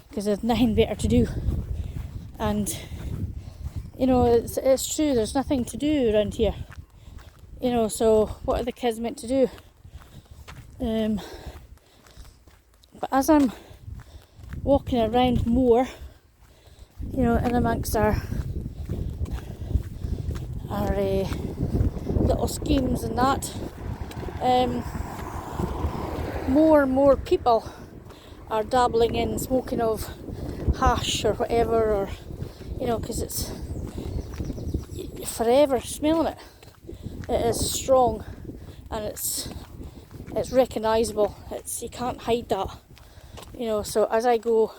A: because there's nothing better to do. And, you know, it's true, there's nothing to do around here. You know, so what are the kids meant to do? But as I'm walking around more, you know, in amongst our little schemes and that, more and more people are dabbling in smoking of hash or whatever, or, you know, because it's forever smelling it. It is strong, and it's recognisable. You can't hide that, you know. So as I go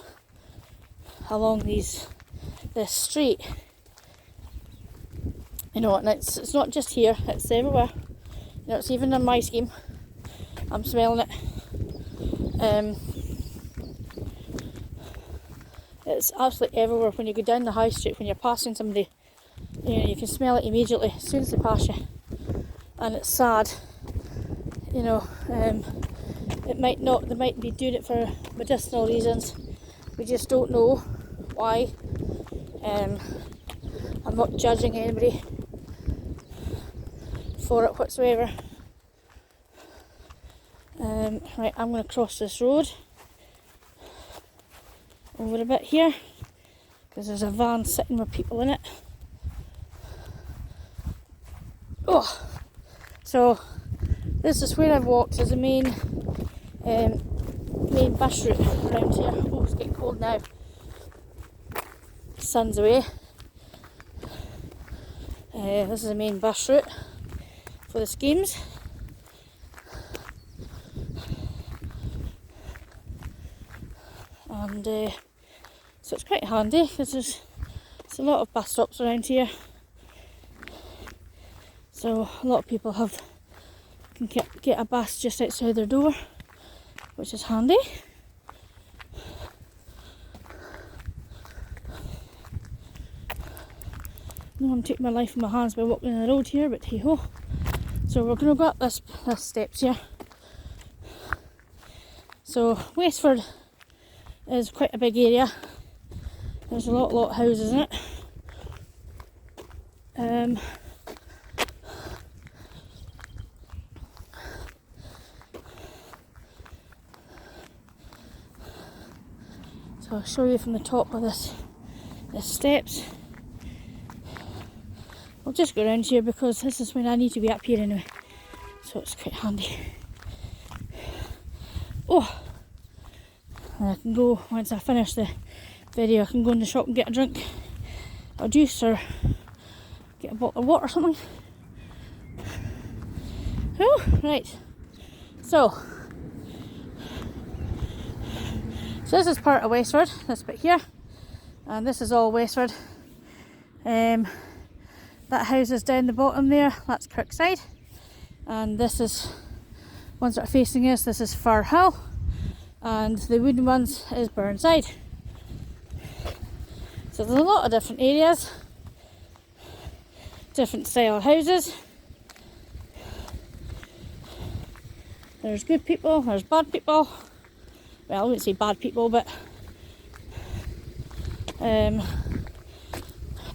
A: along this street, you know, and it's not just here, it's everywhere. You know, it's even in my scheme. I'm smelling it. It's absolutely everywhere. When you go down the high street, when you're passing somebody, you know, you can smell it immediately as soon as they pass you. And it's sad, you know. They might be doing it for medicinal reasons. We just don't know why. I'm not judging anybody for it whatsoever. Right, I'm going to cross this road over a bit here, because there's a van sitting with people in it. Oh, so this is where I've walked. There's a main bus route around here. Oh, it's getting cold now. The sun's away. This is the main bus route for the schemes. And so it's quite handy, because there's a lot of bus stops around here. So a lot of people can get a bus just outside their door, which is handy. No, I'm taking my life in my hands by walking on the road here, but hey ho. So we're going to go up this steps here. So Westford is quite a big area. There's a lot of houses in it. So I'll show you from the top of this steps. I'll just go around here because this is when I need to be up here anyway. So it's quite handy. Oh! And I can go, once I finish the video, I can go in the shop and get a drink, or juice, or get a bottle of water or something. Oh, right. So this is part of Westford, this bit here, and this is all Westford. That house is down the bottom there, that's Kirkside, and this is ones that are facing us. This is Fir Hill, and the wooden ones is Burnside. So there's a lot of different areas, different style houses. There's good people, there's bad people. Well, I wouldn't say bad people, but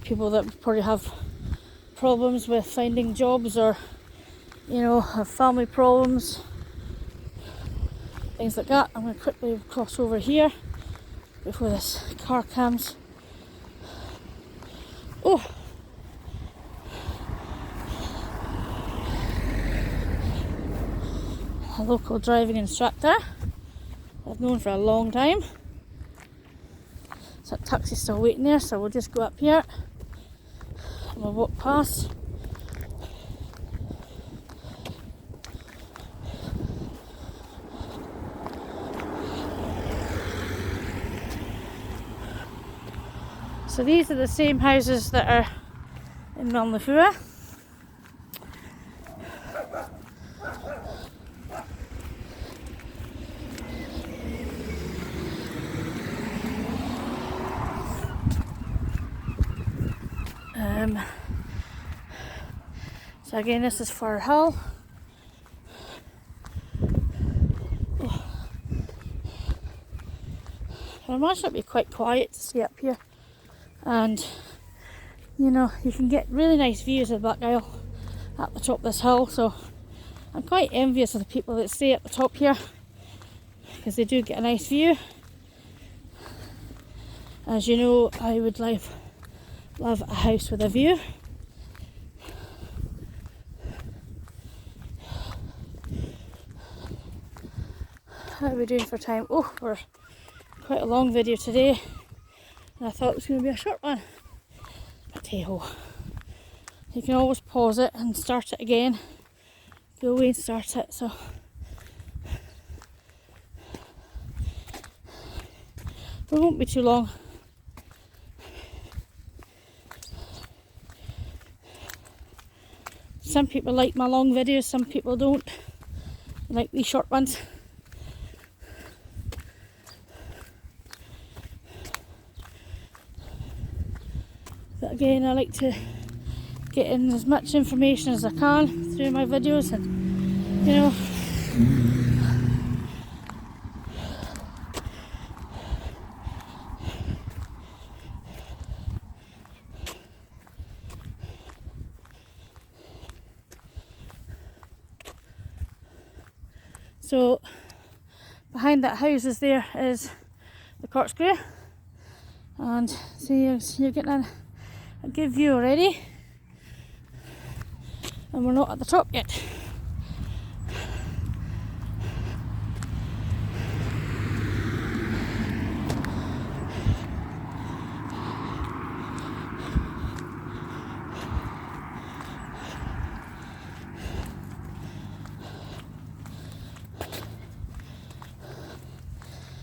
A: people that probably have problems with finding jobs, or have family problems, things like that. I'm going to quickly cross over here before this car comes. Oh, a local driving instructor I've known for a long time. So that taxi's still waiting there, so we'll just go up here and we'll walk past. So these are the same houses that are in Milnafua. So again, this is Fir Hill. Oh. I imagine it'd be quite quiet to stay up here, and you can get really nice views of the Black Isle at the top of this hill. So I'm quite envious of the people that stay at the top here, because they do get a nice view. As you know, I would love a house with a view. How are we doing for time? Oh, we're quite a long video today, and I thought it was going to be a short one. But hey ho, you can always pause it and start it again. Go away and start it. So it won't be too long. Some people like my long videos, some people don't. They like these short ones. But again, I like to get in as much information as I can through my videos, and so behind that house there is the corkscrew, and see you're getting a good view already, and we're not at the top yet.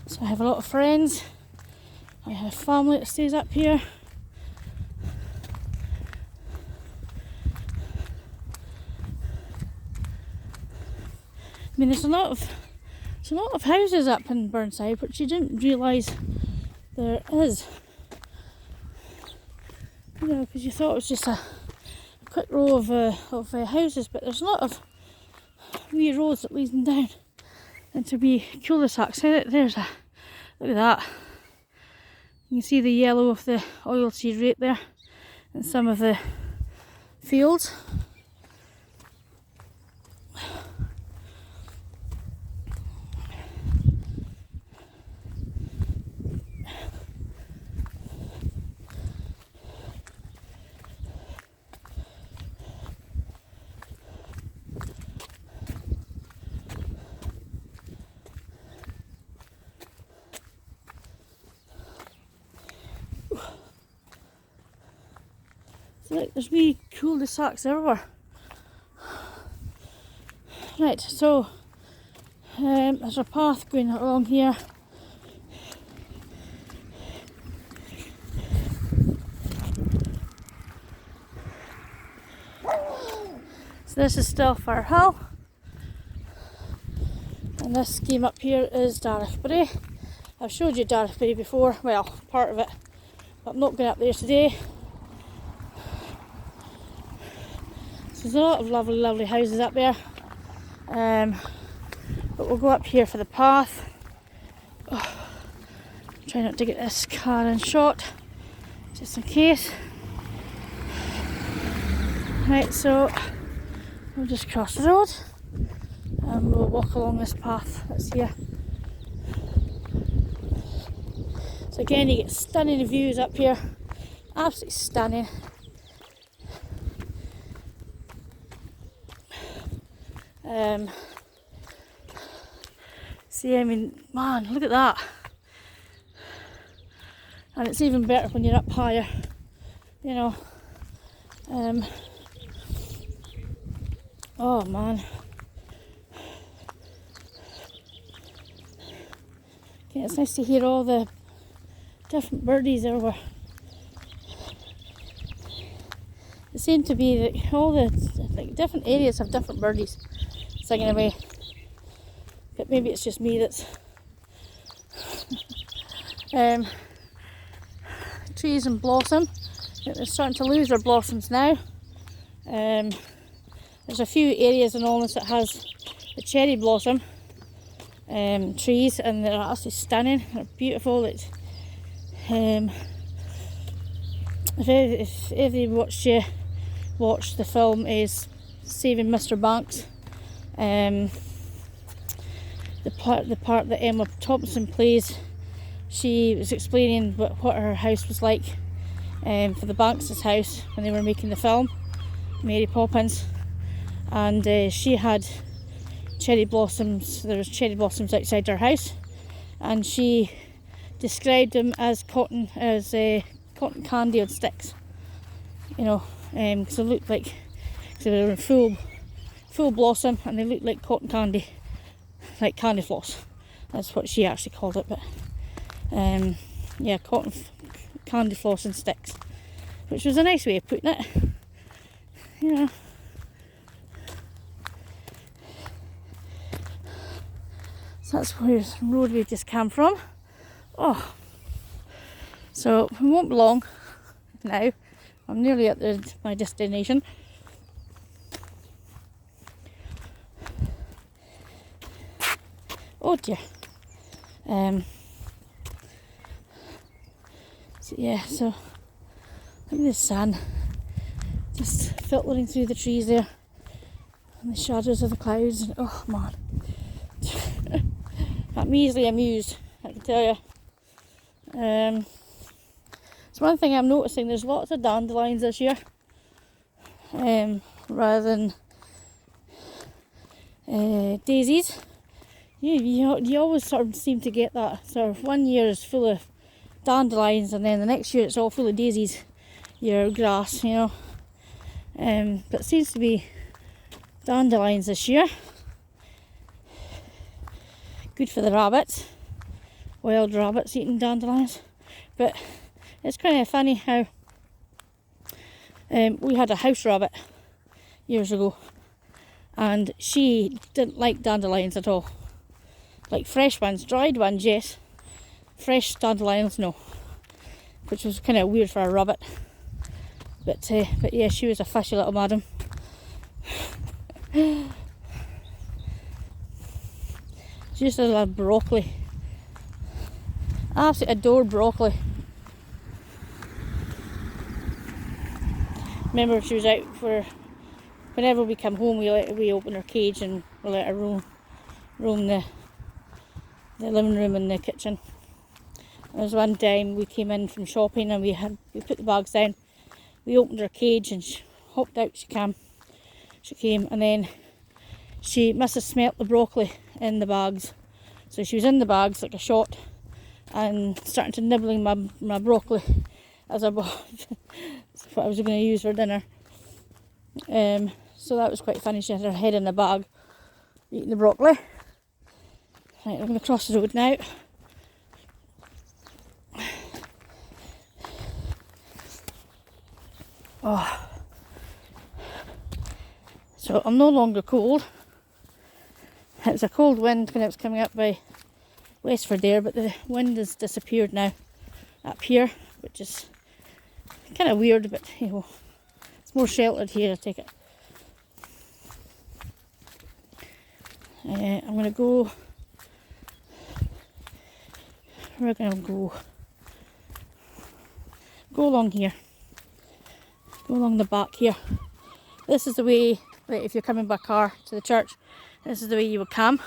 A: So I have a lot of friends, I have family that stays up here. I mean, there's a lot of houses up in Burnside, which you didn't realise there is. Because you thought it was just a quick row of houses, but there's a lot of wee roads that lead them down into wee cul-de-sacs. Look at that. You can see the yellow of the oilseed right there, and some of the fields. Look, there's wee cul-de-sacs everywhere. Right, so There's a path going along here. So this is still Fir Hill, and this scheme up here is Darrichbury. I've showed you Darrichbury before, well, part of it, but I'm not going up there today. So there's a lot of lovely, lovely houses up there, but we'll go up here for the path. Oh, try not to get this car in shot, just in case. Right, so we'll just cross the road and we'll walk along this path that's here. So again, you get stunning views up here, absolutely stunning. See, I mean, man, look at that. And it's even better when you're up higher, you know. Oh man. Okay, it's nice to hear all the different birdies everywhere. It seemed to be that all the different areas have different birdies singing away. But maybe it's just me that's trees in blossom. They're starting to lose their blossoms now. There's a few areas in Alness that has the cherry blossom trees, and they're absolutely stunning. They're beautiful. It's, if ever you watch the film is Saving Mr. Banks, the part that Emma Thompson plays, she was explaining what her house was like for the Banks' house when they were making the film, Mary Poppins, and she had cherry blossoms. There was cherry blossoms outside her house, and she described them as cotton cotton candy on sticks. You know, because they looked like, they were in full blossom, and they looked like cotton candy, like candy floss. That's what she actually called it. But yeah, cotton candy floss and sticks, which was a nice way of putting it. You know. So that's where the road we just came from. Oh, so we won't be long now. I'm nearly at my destination. Oh dear. So yeah, so look at the sun just filtering through the trees there, and the shadows of the clouds. And oh man, I'm easily amused, I can tell you. So one thing I'm noticing, there's lots of dandelions this year, rather than daisies. You always sort of seem to get that sort of, one year is full of dandelions, and then the next year it's all full of daisies, your grass, you know. But it seems to be dandelions this year. Good for the rabbits, wild rabbits eating dandelions. But it's kind of funny how we had a house rabbit years ago, and she didn't like dandelions at all. Like fresh ones, dried ones, yes. Fresh dandelions, no. Which was kind of weird for a rabbit. But yeah, she was a fishy little madam. She used to love broccoli. I absolutely adore broccoli. Remember, she was out for, whenever we come home, we open her cage and we let her roam the living room and the kitchen. There was one time we came in from shopping and we put the bags down. We opened her cage and she hopped out. She came, and then she must have smelt the broccoli in the bags. So she was in the bags like a shot and starting to nibbling my broccoli as I bought. That's what I was going to use for dinner. So that was quite funny. She had her head in the bag eating the broccoli. Right, we're going to cross the road now. Oh. So I'm no longer cold. It was a cold wind when it was coming up by Westford there, but the wind has disappeared now up here, which is kind of weird, but you know, it's more sheltered here, I take it. I'm going to go, we're going to go along here, go along the back here. This is the way, like if you're coming by car to the church, this is the way you would come,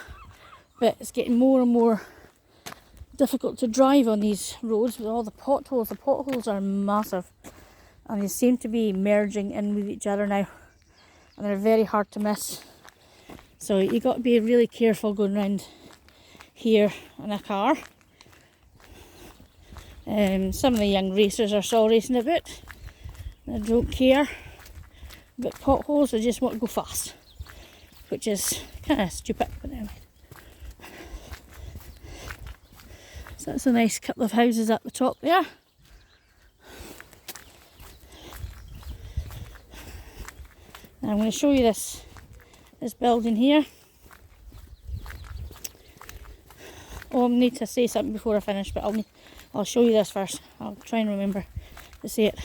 A: but it's getting more and more difficult to drive on these roads with all the potholes. The potholes are massive and they seem to be merging in with each other now, and they're very hard to miss. So you've got to be really careful going around here in a car. Some of the young racers are still racing a bit. They don't care about potholes, they just want to go fast, which is kind of stupid, but anyway. So that's a nice couple of houses at the top there. And I'm going to show you this building here. Oh, I need to say something before I finish, but I'll show you this first. I'll try and remember to say it.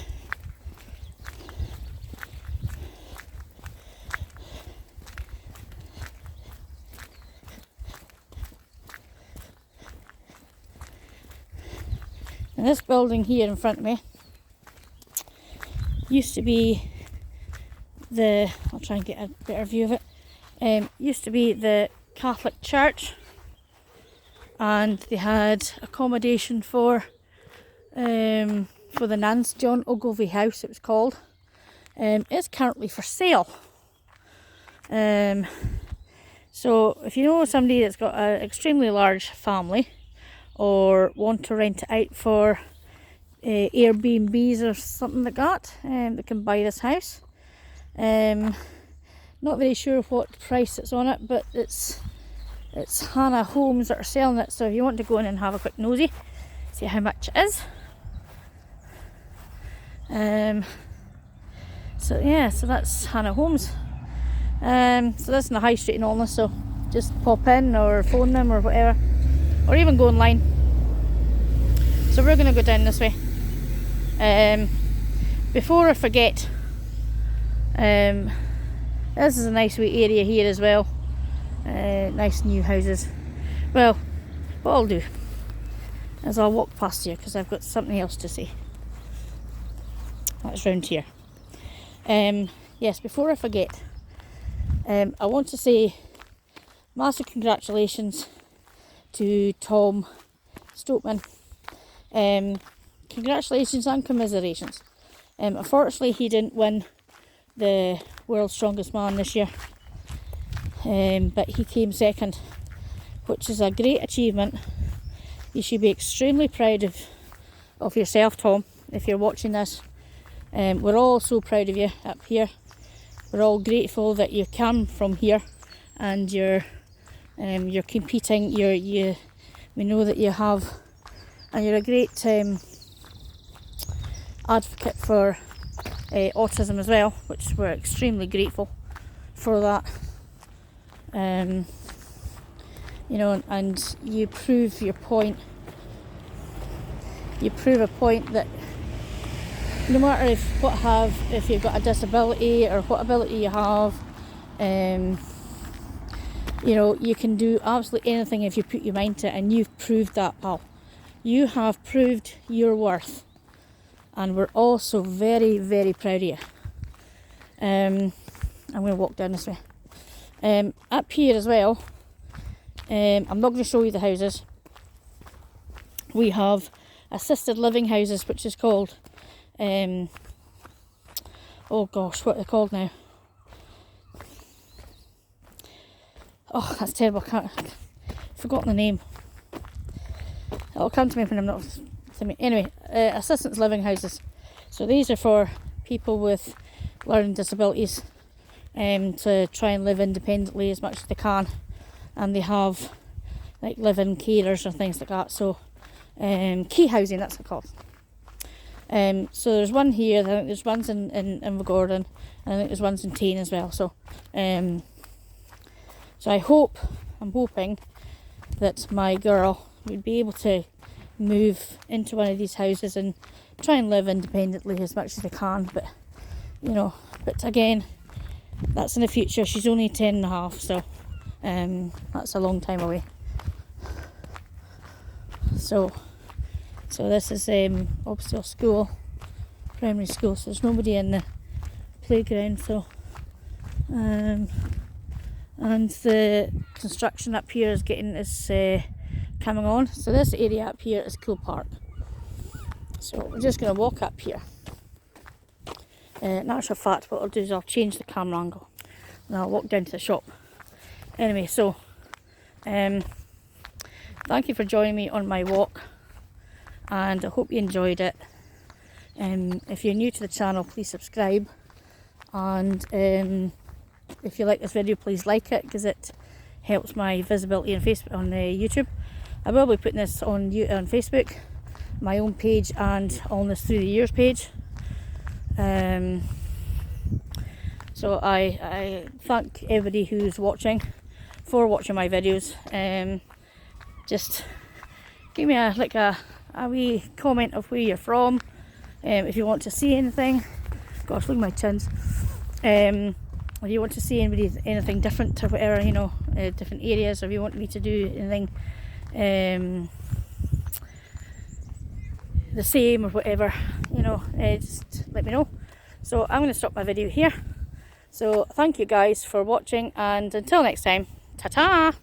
A: And this building here in front of me used to be I'll try and get a better view of it. Used to be the Catholic church, and they had accommodation for the nuns. John Ogilvie House it was called. It's currently for sale. So if you know somebody that's got an extremely large family, or want to rent it out for Airbnbs or something like that, they can buy this house. Not very sure what price it's on it, but it's Hannah Homes that are selling it, so if you want to go in and have a quick nosy, see how much it is. So yeah, so that's Hannah Homes. So that's in the high street in Alness, so just pop in or phone them or whatever, or even go online. So we're going to go down this way. Before I forget, this is a nice wee area here as well. Nice new houses. Well, what I'll do is I'll walk past here because I've got something else to say. That's round here. Yes, before I forget, I want to say massive congratulations to Tom Stokeman. Congratulations and commiserations. Unfortunately, he didn't win the World's Strongest Man this year, but he came second, which is a great achievement. You should be extremely proud of yourself, Tom, if you're watching this. We're all so proud of you up here. We're all grateful that you come from here and you're competing. We know that you have, and you're a great advocate for autism as well, which we're extremely grateful for that. You know, and you prove your point. You prove a point that no matter if you've got a disability or what ability you have, you know, you can do absolutely anything if you put your mind to it, and you've proved that, pal. You have proved your worth, and we're all so very, very proud of you. I'm going to walk down this way. Up here as well, I'm not going to show you the houses. We have assisted living houses, which is called, oh gosh, what are they called now? Oh, that's terrible. I've forgotten the name. It'll come to me when I'm not. Anyway, assistance living houses. So these are for people with learning disabilities, to try and live independently as much as they can, and they have like live-in carers and things like that. So key housing, that's what it's called. So there's one here, I think there's ones in Invergordon, and I think there's ones in Tain as well. So so I'm hoping that my girl would be able to move into one of these houses and try and live independently as much as they can. But you know, but again, that's in the future. She's only 10 and a half, so that's a long time away. So this is obviously a school, primary school, so there's nobody in the playground. So and the construction up here is coming on. So this area up here is Cool Park. So we're just going to walk up here. In actual fact, what I'll do is I'll change the camera angle and I'll walk down to the shop. Anyway, so thank you for joining me on my walk, and I hope you enjoyed it. If you're new to the channel, please subscribe, and if you like this video, please like it, because it helps my visibility on Facebook, on YouTube. I will be putting this on Facebook, my own page, and Alness Through the Years page. So I thank everybody who's watching for watching my videos. Just give me a wee comment of where you're from. If you want to see anything, gosh, look at my chins. If you want to see anything different or whatever, you know, different areas, or if you want me to do anything the same or whatever, you know, just let me know. So I'm going to stop my video here. So thank you guys for watching, and until next time, ta-ta!